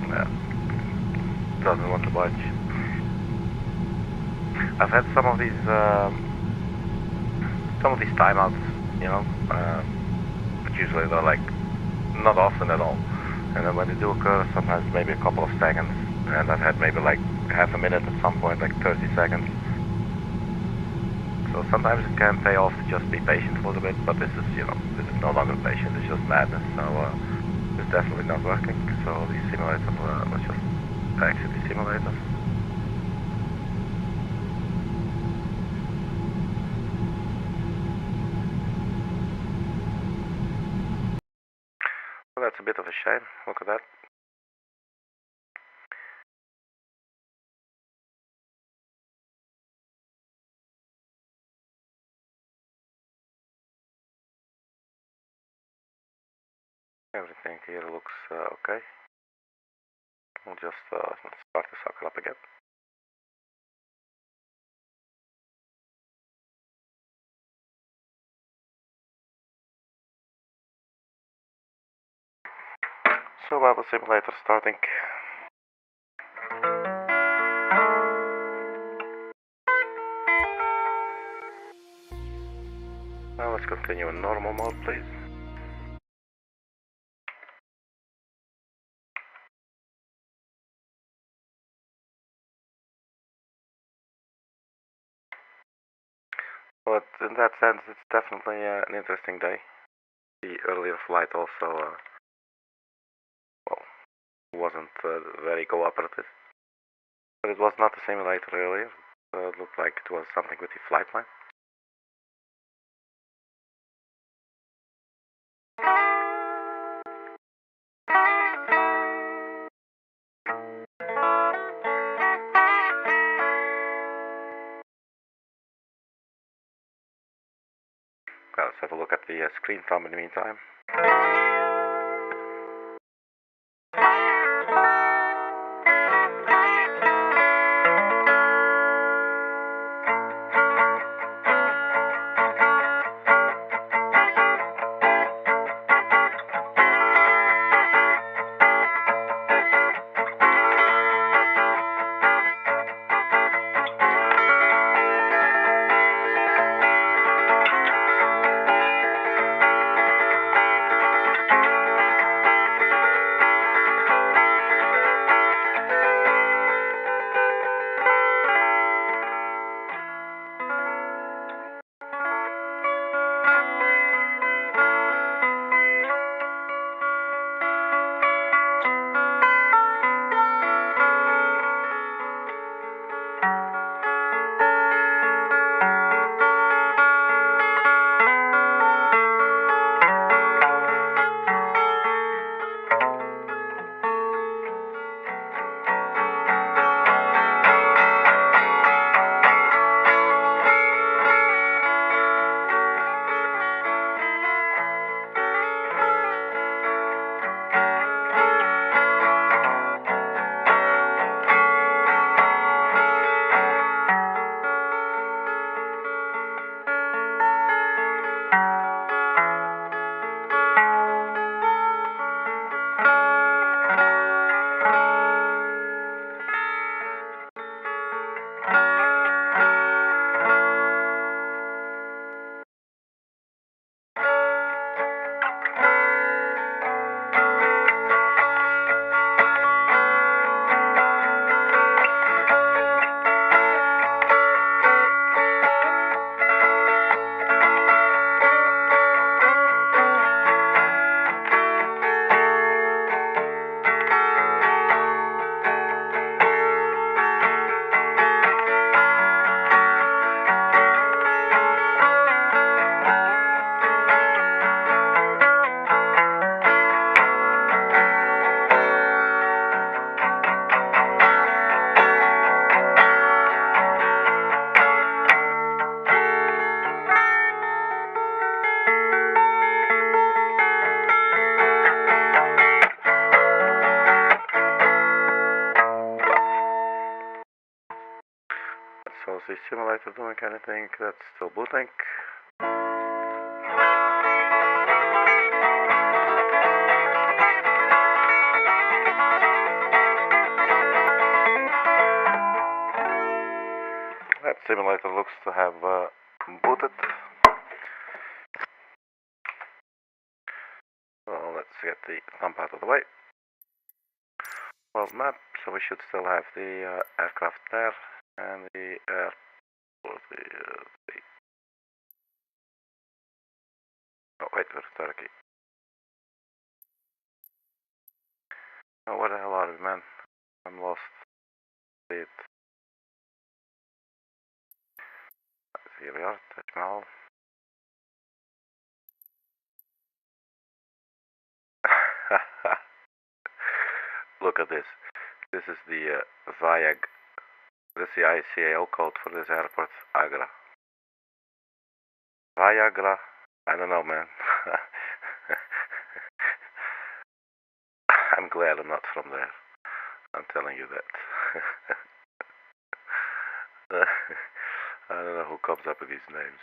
Yeah, doesn't want to budge. I've had some of these timeouts, you know, but usually they're like not often at all. And then when they do occur, sometimes maybe a couple of seconds. And I've had maybe like half a minute at some point, like 30 seconds. So sometimes it can pay off to just be patient a little bit, but this is, you know, this is no longer patient, it's just madness. So it's definitely not working. So the simulator, let's just exit the simulator. Well, that's a bit of a shame. Look at that. Everything here looks okay. We'll just start the sucker up again. So while the simulator starting. Now let's continue in normal mode, please. But in that sense, it's definitely an interesting day. The earlier flight also, well, wasn't very cooperative. But it was not the simulator earlier. It looked like it was something with the flight line. Well, let's have a look at the screen thumb in the meantime. was the simulator doing anything? That's still booting. That simulator looks to have booted. So let's get the thumb out of the way. World map, so we should still have the aircraft there and the airport. Oh wait, where's Turkey? Oh, where the hell are we, man? I'm lost. It. Here we are, Taj Mahal. Look at this. This is the VIAG. This is the ICAO code for this airport, Agra. Viagra? I don't know, man. I'm glad I'm not from there. I'm telling you that. I don't know who comes up with these names.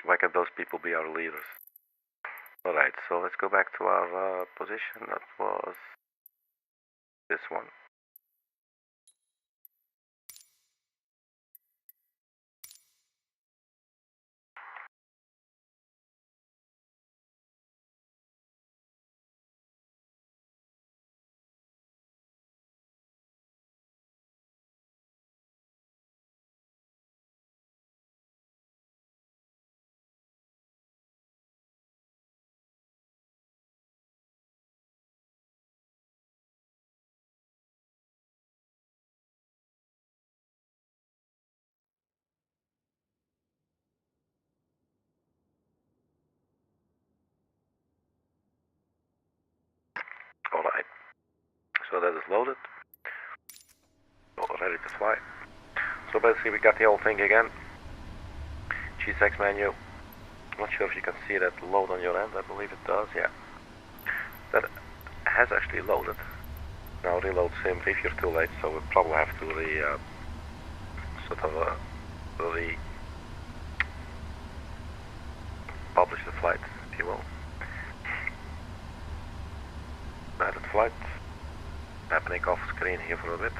Why can't those people be our leaders? Alright, so let's go back to our position. That was this one. Alright, so that is loaded. Ready to fly. So basically we got the whole thing again. GSX menu. I'm not sure if you can see that load on your end. I believe it does, yeah. That has actually loaded. Now reload sim if you're too late, so we'll probably have to publish the flight, if you will. Added flight. Happening off screen here for a bit.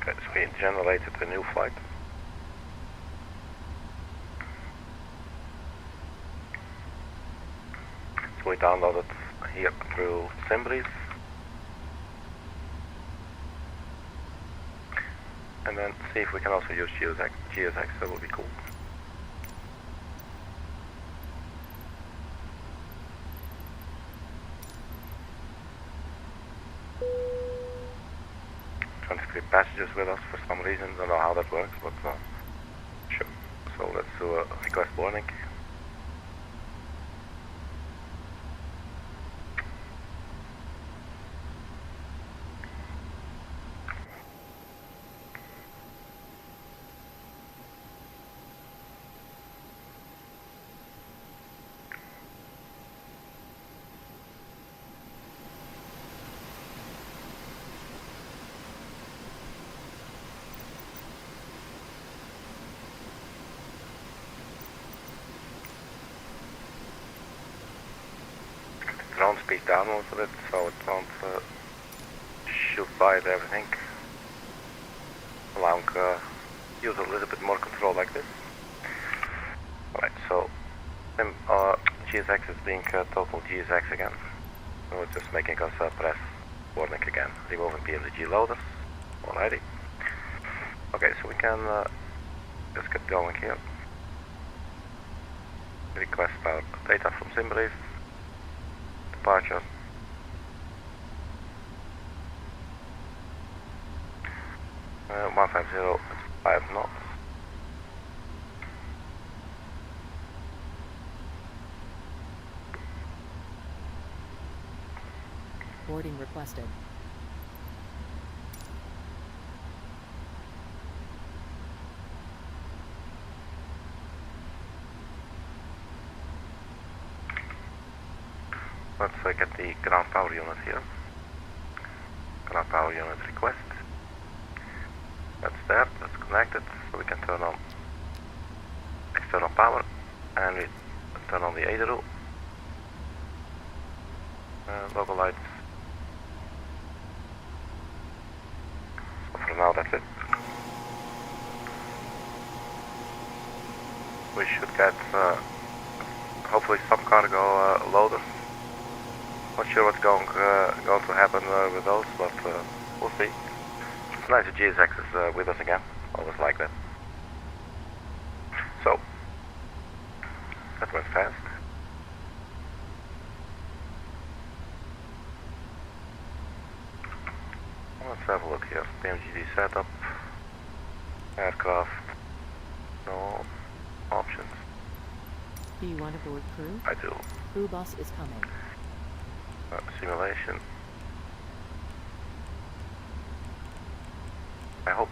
Okay, so we generated a new flight. So we downloaded here through Simbreeze. And then see if we can also use GSX, that would be cool. Passengers with us for some reason, don't know how that works, but sure. So let's do a request boarding. Drone speed down most of it, so it won't shoot by at everything. Allowing use a little bit more control like this. Alright, so GSX is being total GSX again. So it's just making us press warning again. Removing PMDG loaders. Alrighty. Okay, so we can just get going here. Request our data from Simbreeze. Departure. Uh, 150 at 5 knots. Boarding requested. Let's get the ground power unit here. Ground power unit request. That's there, that's connected, so we can turn on external power and we turn on the ODERO. Logo lights. So for now that's it. We should get hopefully some cargo loaders. Not sure what's going to happen with those, but we'll see. It's nice that GSX is with us again. Always like that. So that went fast. Let's have a look here. PMGD setup. Aircraft. No options. Do you want to board crew? I do. Crew bus is coming. Simulation. I hope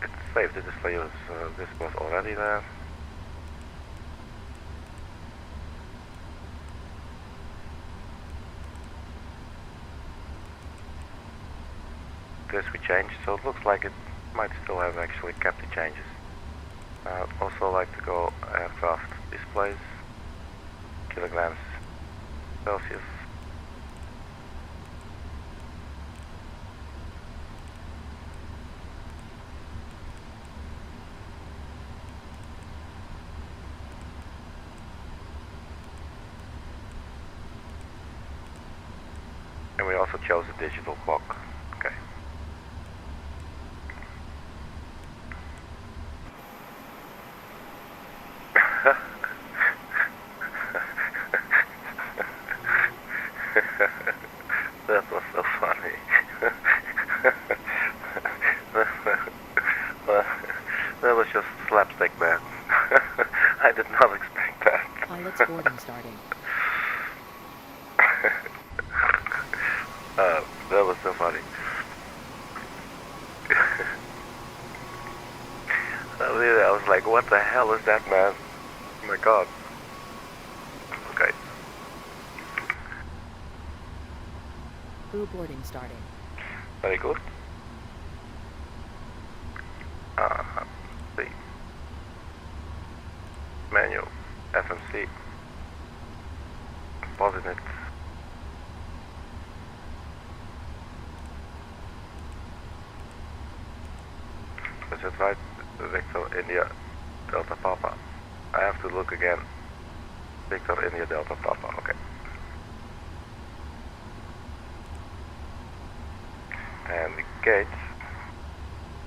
it saved the display as this was already there. This we changed, so it looks like it might still have actually kept the changes. I'd also like to go aircraft displays, kilograms Celsius. And we also chose a digital clock. Okay. That was so funny. That was just slapstick, man. I did not expect that. Pilot's boarding starting. That was so funny. I was like, what the hell is that, man? Oh my god. Okay. Crew boarding starting. Very good. See. Menu. FMC. Positive. Is it right? Victor India Delta Papa. I have to look again. Victor India Delta Papa. Okay. And the gate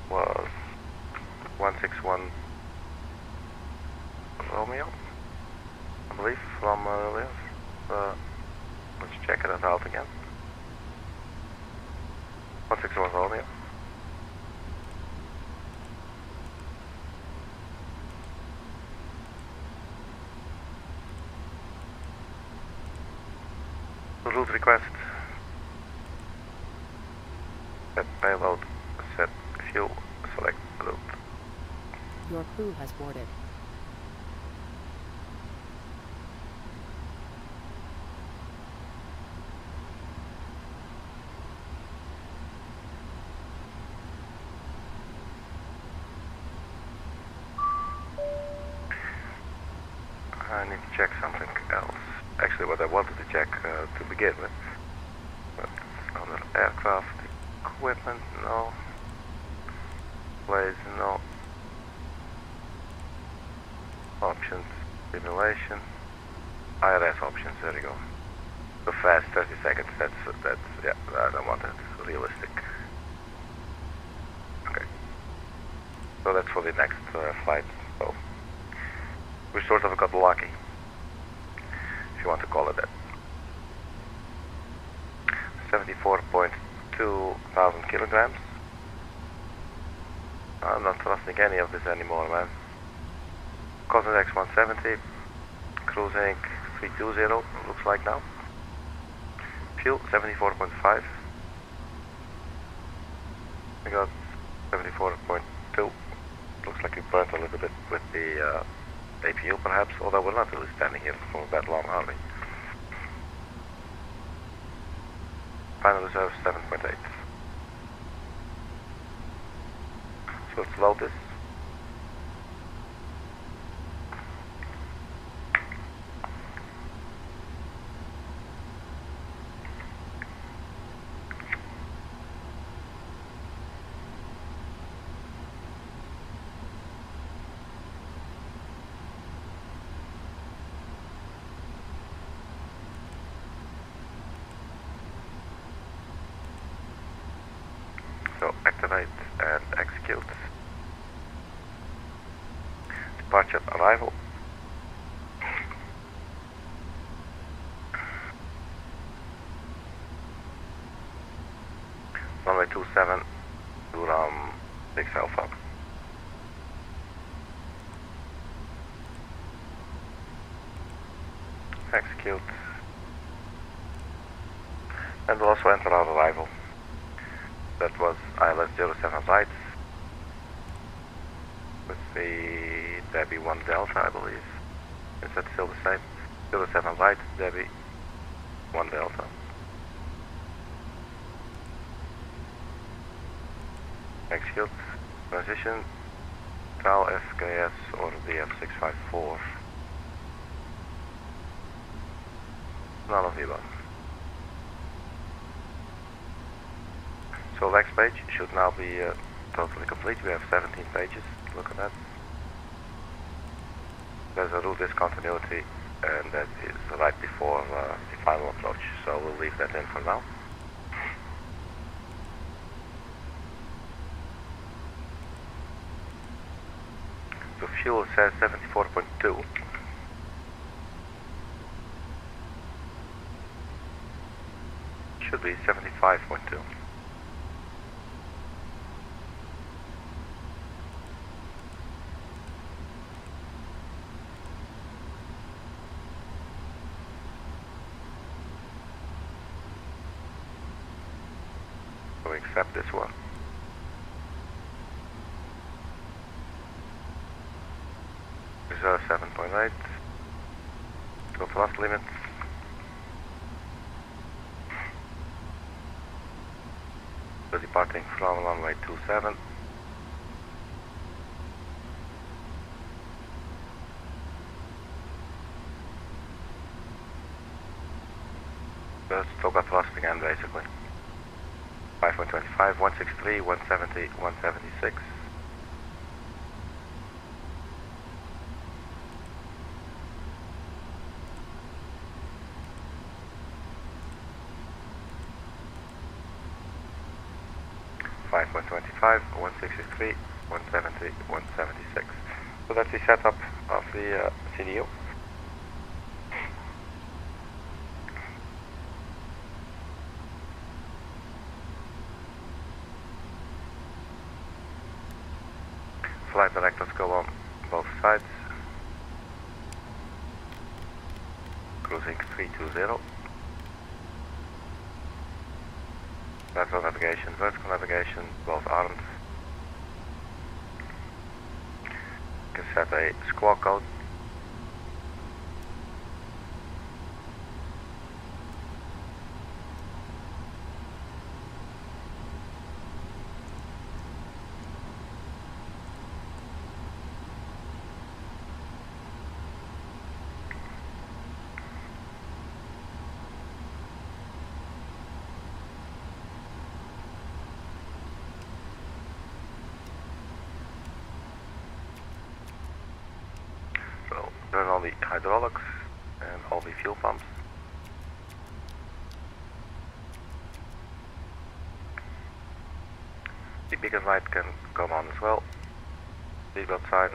was 161 Romeo, I believe, from earlier. Let's check it out again. 161 Romeo. Route request. Set payload, set fuel, select route. Your crew has boarded. I need to check something else. Actually, what I wanted to check to begin with. But other aircraft equipment, no. Plays, no. Options, simulation. IRS options, there you go. So fast, 30 seconds, that's, yeah, I don't want it. Realistic. Okay. So that's for the next flight. So we sort of got lucky, if you want to call it that. 74.2 thousand kilograms. I'm not trusting any of this anymore, man. Cosmic X170, cruising 320, looks like now. Fuel 74.5. We got 74.2. Looks like we burnt a little bit with the APU perhaps, although we're not really standing here for that long, are we? Final reserve 7.8. So let's load this. So activate and execute. Departure arrival. Runway 27, SURAM 6 Alpha. Execute. And we'll also enter our arrival. That was ILS 07 right with the DEBHI 1 Delta, I believe. Is that still the same? 07 right, DEBHI 1 Delta. Execute. Transition. TAL FKS or DF654. None of the above. So next page should now be totally complete. We have 17 pages to look at that. There's a route discontinuity and that is right before the final approach. So we'll leave that in for now. So fuel says 74.2. Should be 75.2. We accept this one. Reserve 7.8. Go thrust limit. So departing from runway 27. Just still got thrust again basically. 5.25, 163, 170, 176. .25, 163, 170, 176. So that's the setup of the CDU. Flight directors go on both sides. Cruising 320. Lateral navigation, vertical navigation, both armed. You can set a squawk code. Turn on the hydraulics and all the fuel pumps. The beacon light can come on as well. Seatbelt sign.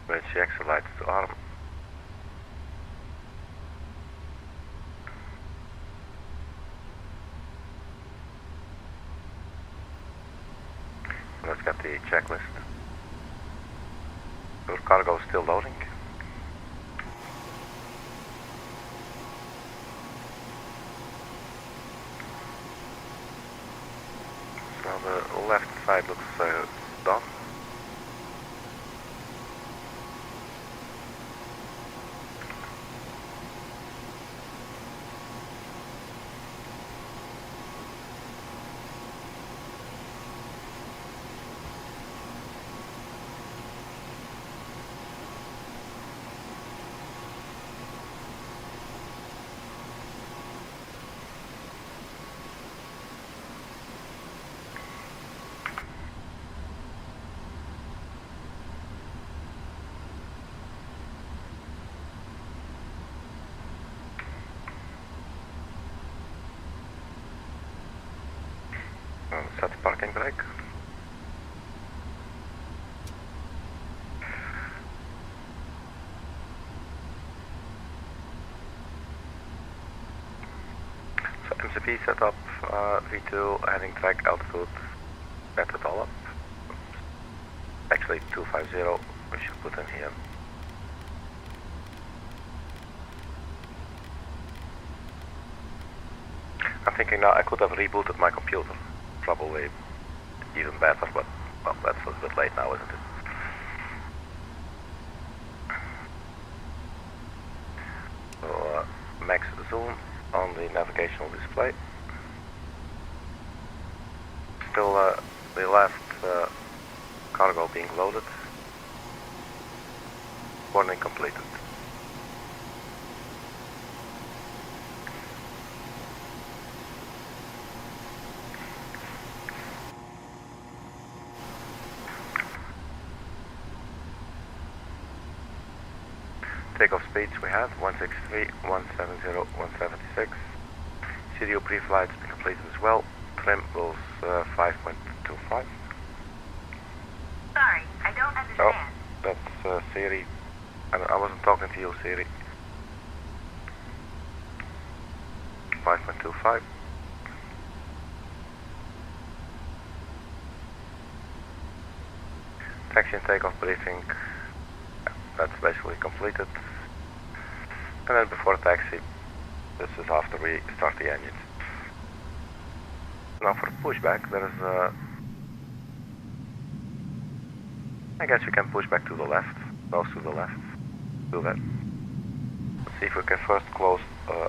Emergency exit lights to arm. Let's get the checklist. Your cargo is still loading. So the left side looks done. Set the parking brake. So MCP set up, V2 heading track altitude, set it all up. Actually 250 we should put in here. I'm thinking now I could have rebooted my computer. Probably even better, but well, that's a bit late now, isn't it? So max zoom on the navigational display. Still the last cargo being loaded. Boarding completed. Takeoff speeds we have 163, 170, 176. CDO pre-flights be completed as well. Trim was 5.25. Sorry, I don't understand. Oh, that's Siri. I wasn't talking to you, Siri. 5.25. Taxi and takeoff briefing. That's basically completed. And then before taxi, this is after we start the engines. Now for pushback, there is I guess we can push back to the left, close to the left. Do that. Let's see if we can first close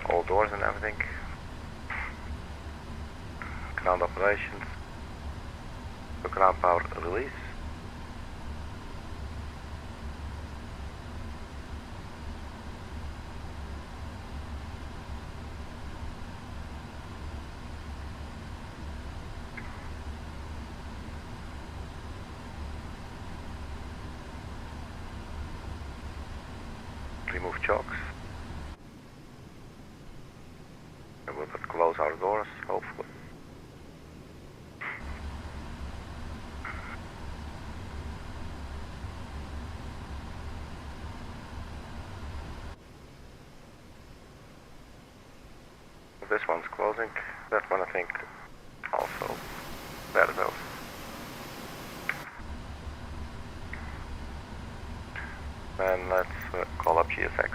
all doors and everything. Ground operations. The ground power release. Remove chocks. And we'll close our doors, hopefully. This one's closing. That one I think also. There it goes. And let's call up GFX.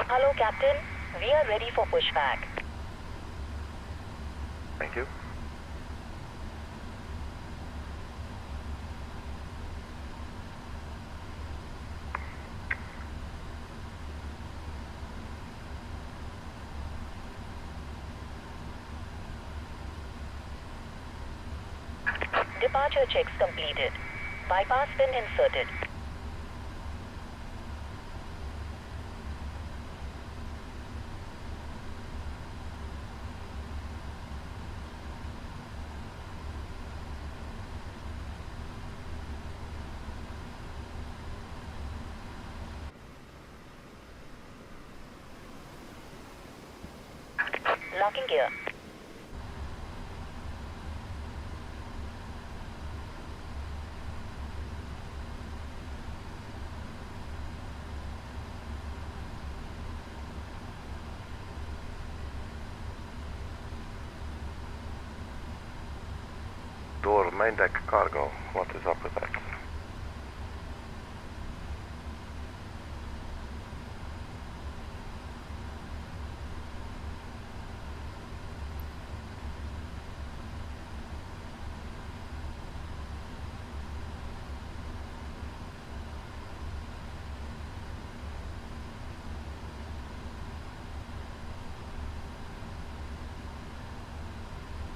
Hello, Captain. We are ready for pushback. Thank you. Departure checks completed. Bypass pin inserted. Locking gear. Door main deck cargo. What is up with that?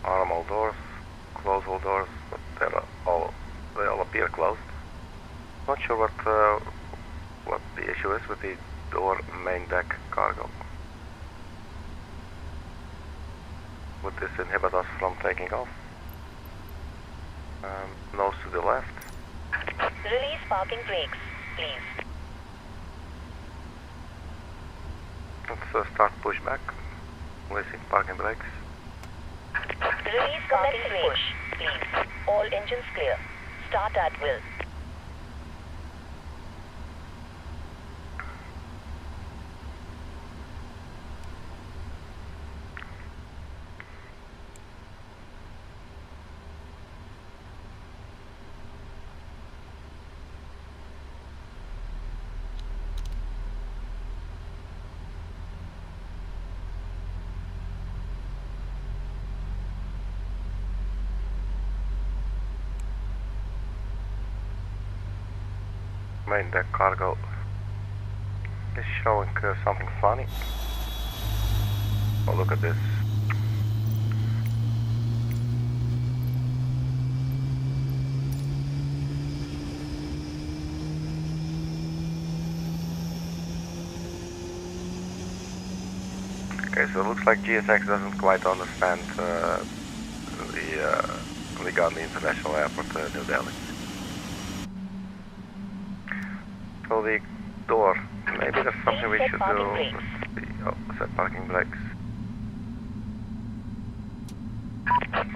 Arm all doors, close all doors, but they all appear closed. Not sure what the issue is with the door main deck cargo. Would this inhibit us from taking off? Nose to the left. Release parking brakes, please. Let's start pushback. Releasing parking brakes. Release parking brakes, please. All engines clear. Start at will. Main deck cargo is showing something funny. Oh, look at this. Okay, so it looks like GSX doesn't quite understand the Gandhi International Airport, New Delhi. So the door, maybe that's something we should do. Oh, set parking brakes.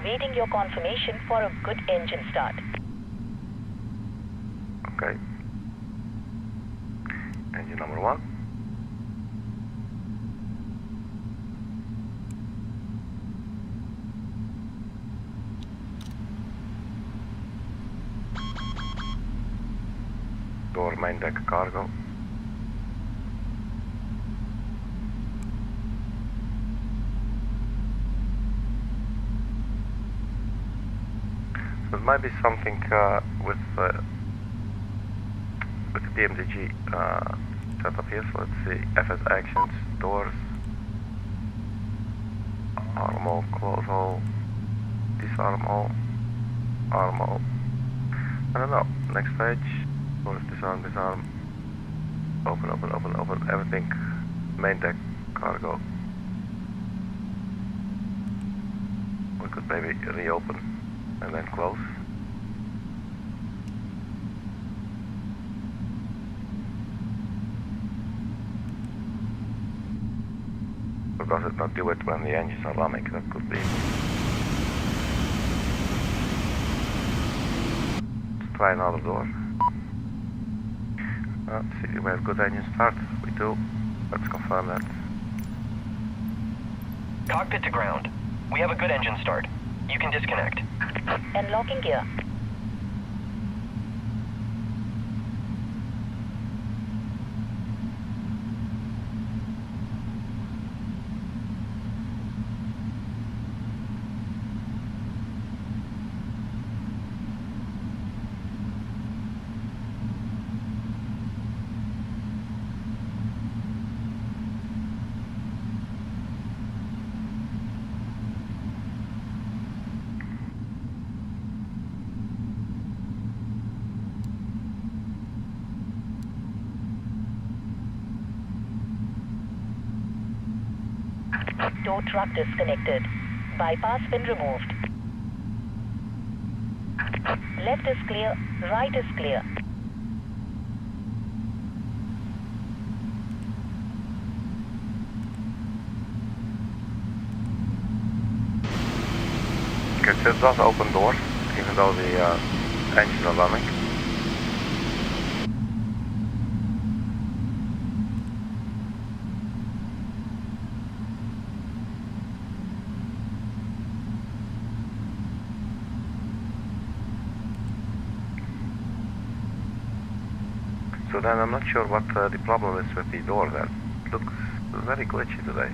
Waiting your confirmation for a good engine start. Okay. Engine number 1. Door main deck cargo. So it might be something with the DMDG setup here. So let's see, FS actions, doors, arm all, close all, disarm all, arm all. I don't know. Next page. Doors, disarm, disarm. Open, open, open, open. Everything. Main deck cargo. We could maybe reopen and then close. Or does it not do it when the engines are running? That could be. Let's try another door. See if we have good engine start. We do. Let's confirm that. Cockpit to ground. We have a good engine start. You can disconnect. Unlocking gear. Tow truck disconnected. Bypass been removed. Left is clear, right is clear. Okay, so it does open doors, even though the engines are running. So then I'm not sure what the problem is with the door there. It looks very glitchy today.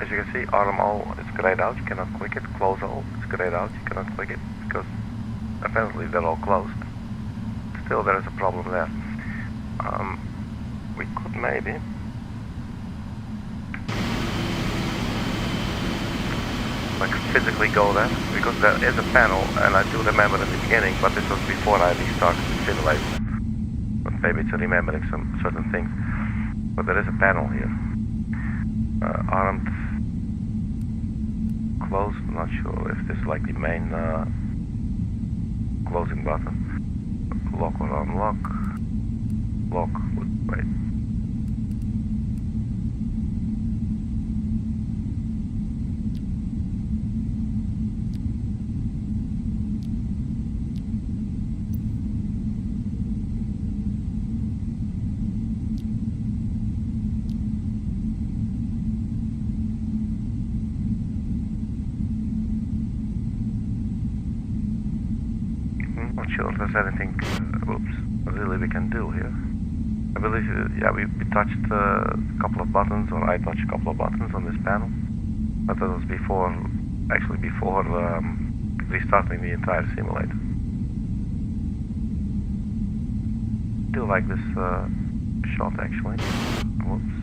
As you can see, arm all is grayed out, you cannot click it. Close all is grayed out, you cannot click it, because apparently they're all closed. Still there is a problem there. We could maybe like physically go there, because there is a panel, and I do remember in the beginning, but this was before I restarted the simulator. But maybe it's remembering some certain things. But there is a panel here. Armed. Close. I'm not sure if this is like the main closing button. Lock or unlock. Lock. Wait. Not sure if there's anything really we can do here. I believe, yeah, we touched a couple of buttons, or I touched a couple of buttons on this panel, but that was before, actually before restarting the entire simulator. I do like this shot actually. Whoops.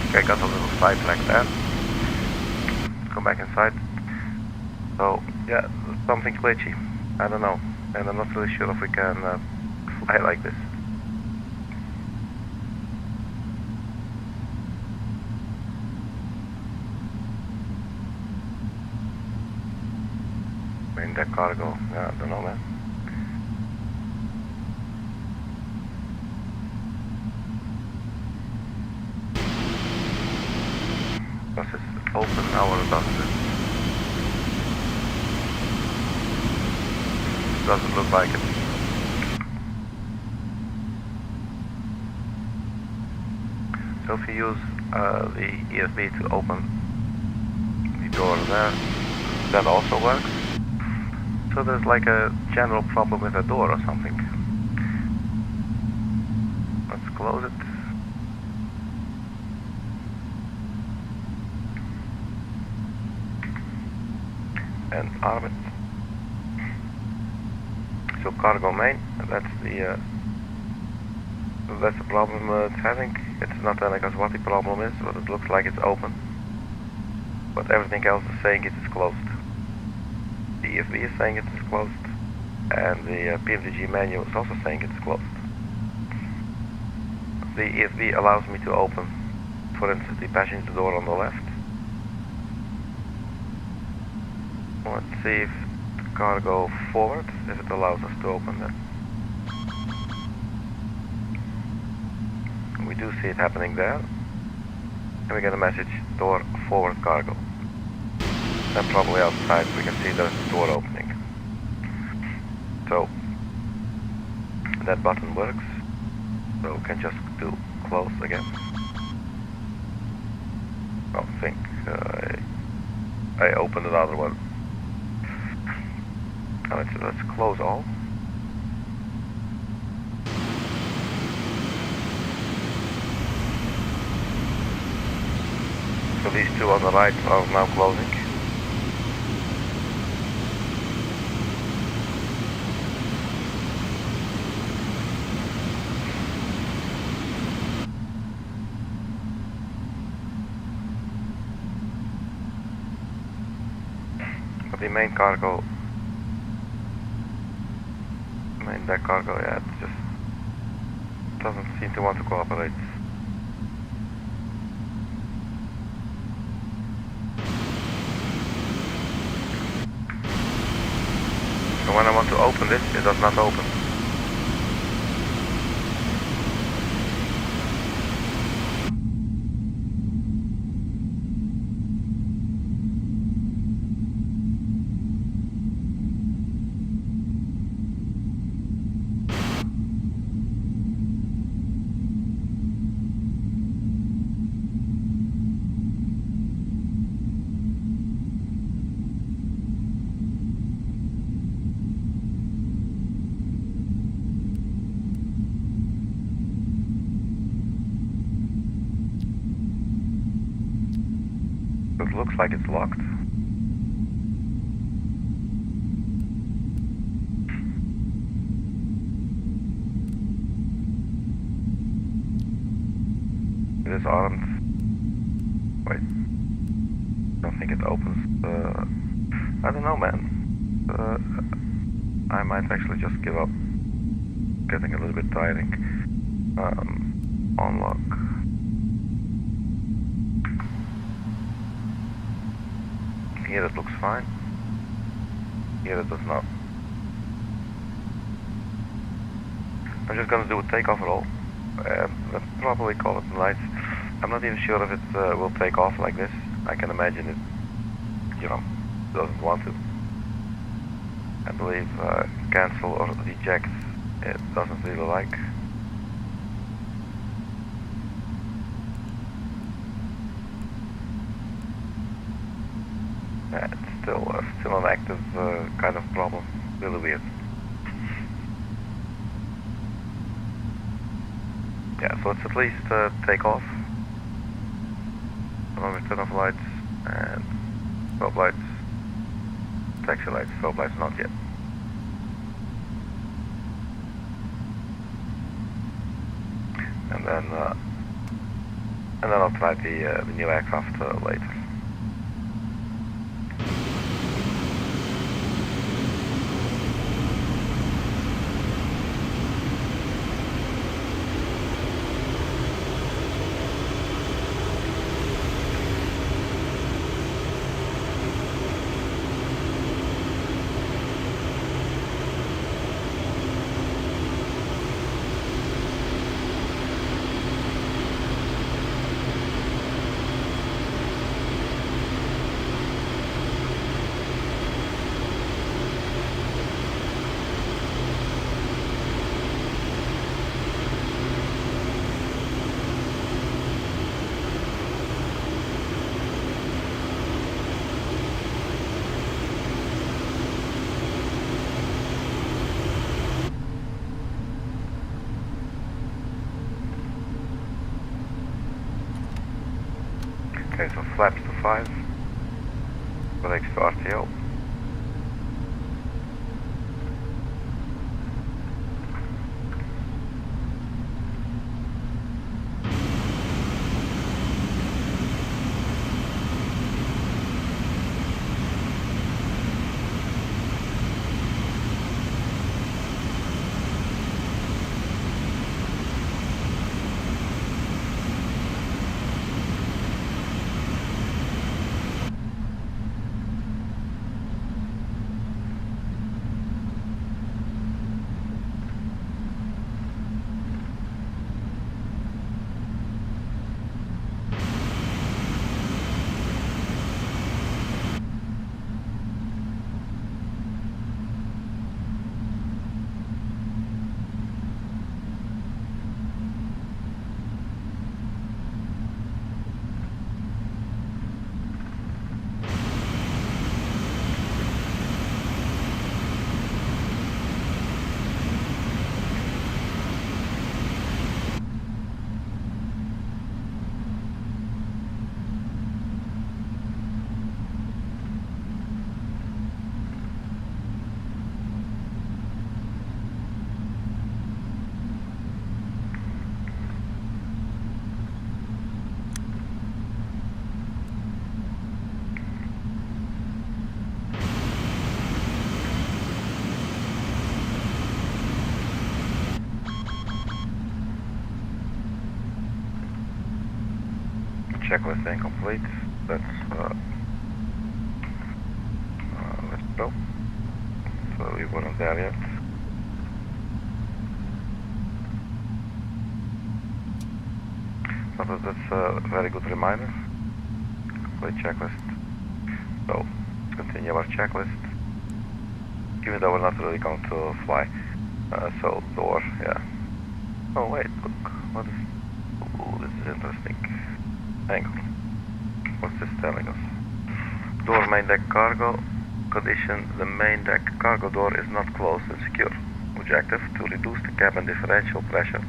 I got a little sidetracked there. Go back inside. So, yeah, something glitchy. I don't know. And I'm not really sure if we can fly like this. Main deck cargo. Yeah, I don't know, man. Does this open now or doesn't it? Doesn't look like it. So if you use the ESB to open the door there, that also works. So there's like a general problem with the door or something. Let's close it. And arm it. So cargo main, that's the problem it's having. It's not telling us what the problem is, but it looks like it's open. But everything else is saying it is closed. The EFB is saying it is closed, and the PFDG menu is also saying it's closed. The EFB allows me to open, for instance, the passenger door on the left. Let's see if the cargo forward, if it allows us to open that. We do see it happening there. And we get a message, door forward cargo. And probably outside we can see the door opening. So, that button works. So we can just do close again. I think I opened another one. Now let's close all. So these two on the right are now closing. But the main cargo, main deck cargo, yeah, it just doesn't seem to want to cooperate. So when I want to open this, it does not open. looks like it's locked. It is armed. Wait. Don't think it opens. I don't know, man. I might actually just give up. Getting a little bit tiring. Unlock. Here it looks fine. Here it does not. I'm just gonna do a takeoff roll. Let's probably call it lights. I'm not even sure if it will take off like this. I can imagine it, you know, doesn't want to. I believe cancel or reject it doesn't really like. Yeah, it's still an active kind of problem. Really weird. Yeah, so it's at least take off. Turn off lights and strobe lights. Taxi lights, strobe lights not yet. And then I'll try the new aircraft later. Okay, so flaps to 5, brakes to RTO. Checklist incomplete. Let's go. So we weren't there yet. But that's a very good reminder. Complete checklist. So let's continue our checklist. Even though we're not really going to fly. So door, yeah. Oh wait, look. What is? Oh, this is interesting. Angle. What's this telling us? Door main deck cargo. Condition: the main deck cargo door is not closed and secure. Objective: to reduce the cabin differential pressure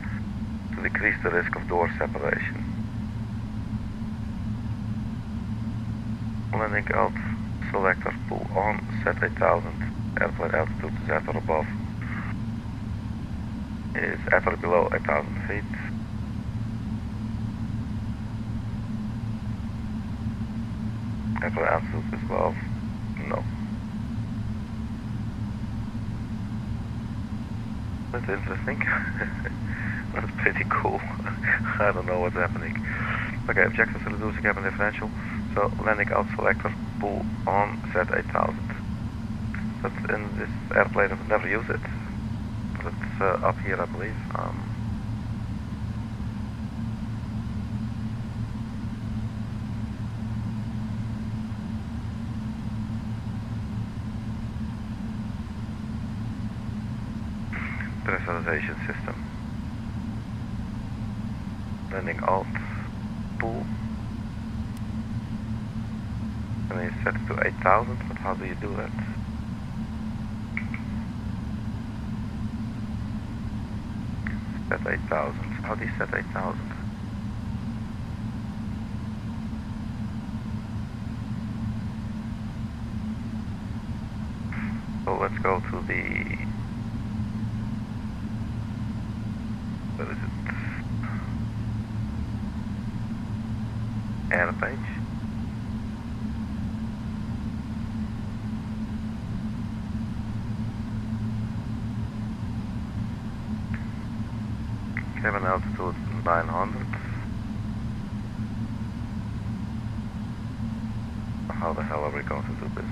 to decrease the risk of door separation. landing alt, selector, pull on, set 8000, airplane altitude is at or above, is at or below 8000 feet. Airplane altitude is above, no. That's interesting. That's pretty cool. I don't know what's happening. Okay, objectives to reduce the cabin differential. So landing out selector, pull on, set 8000. But in this airplane I've never used it. But it's up here I believe. Pressurization system. Landing alt, pull. And then you set it to 8000, but how do you do that? Set 8000. How do you set 8000? So let's go to the... What is it? Air page. Cabin altitude 900. How the hell are we going to do this?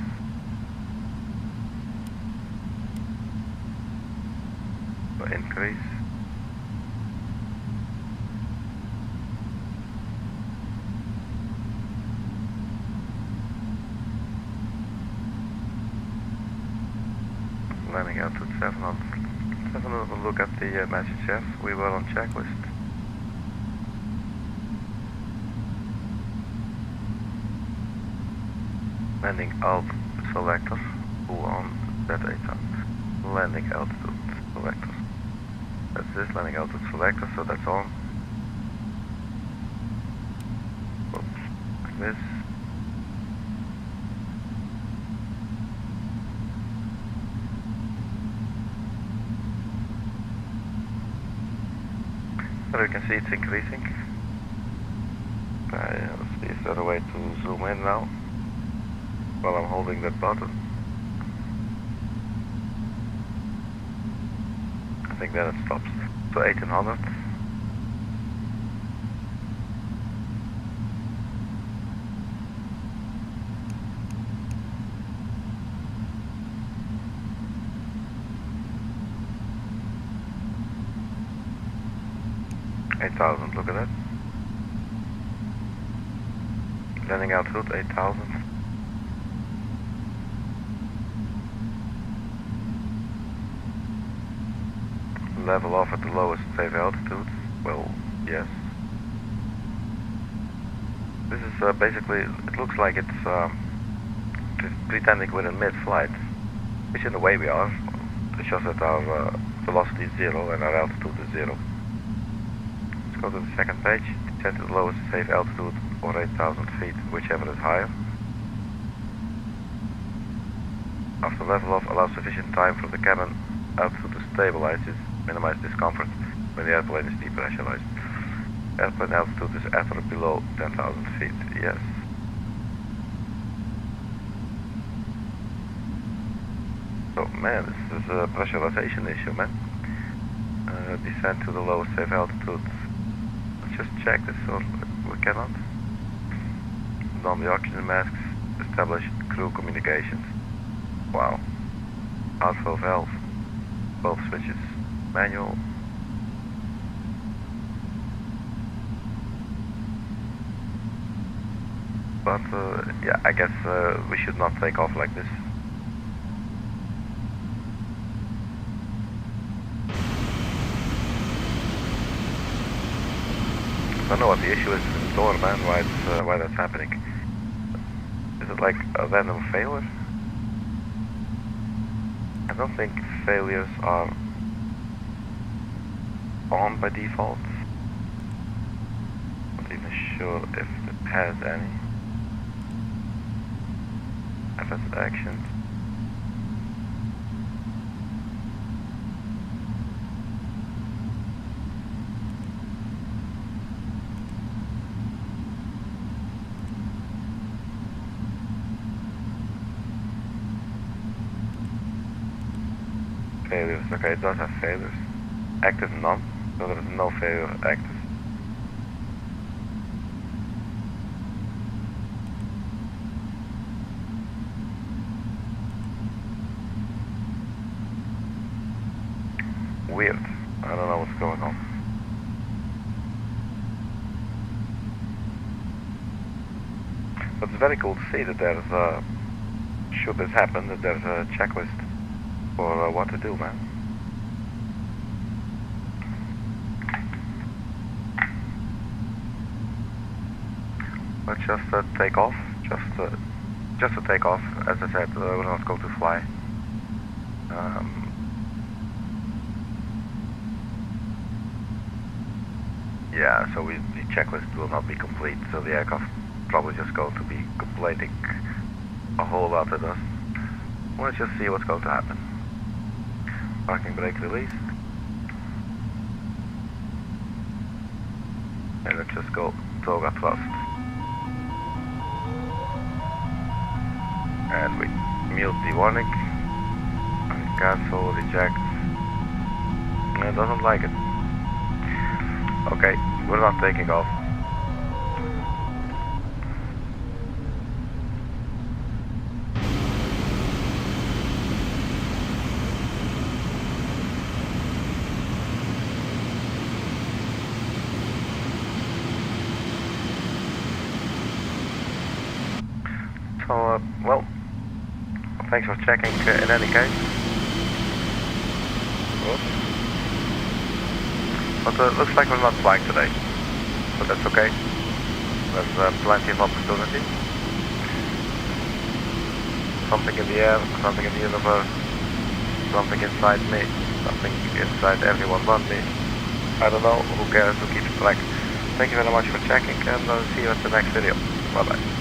So increase. Landing altitude 700. 700 will look at the message here. We were on checklist. Landing alt selector, pull on, set 800. Landing altitude selector. That's this, landing altitude selector, so that's on. Oops, like this. So you can see it's increasing. Let's see if there's a way to zoom in now while I'm holding that button. I think then it stops. So 1800. Look at that. Landing altitude 8000. Level off at the lowest safe altitude. Well, yes. This is basically, it looks like it's pretending we're in mid-flight, which in a way we are. It shows that our velocity is 0 and our altitude is 0. Go to the second page, set to the lowest safe altitude or 8000 feet, whichever is higher. After level off, allow sufficient time for the cabin altitude to stabilize it, minimize discomfort when the airplane is depressurized. Airplane altitude is at or below 10,000 feet, yes. So man, this is a pressurization issue, man. Descend to the lowest safe altitude. Just check this, or we cannot. Don the oxygen masks, establish crew communications. Wow. Outflow valve, both switches, manual. But yeah, I guess we should not take off like this. I don't know what the issue is with the door, man, why that's happening. Is it like a random failure? I don't think failures are on by default. Not even sure if it has any. manifest actions. Failures, okay, it does have failures. Active none, so there is no failure active. Weird, I don't know what's going on. But it's very cool to see that there's a, should this happen, that there's a checklist for what to do, man. Let's just take off. Just to take off. As I said, we're not going to fly. Yeah, so the checklist will not be complete. So the aircraft probably just going to be completing a whole lot of dust. Let's just see what's going to happen. Parking brake released. And let's just go toga thrust. And we mute the warning. And cancel, reject. And it doesn't like it. Okay, we're not taking off. So, well, thanks for checking in any case. Oops. But looks like we're not flying today. But that's okay. There's plenty of opportunity. Something in the air, something in the universe, something inside me, something inside everyone but me. I don't know, who cares, who keeps track. Thank you very much for checking, and I'll see you at the next video. Bye bye.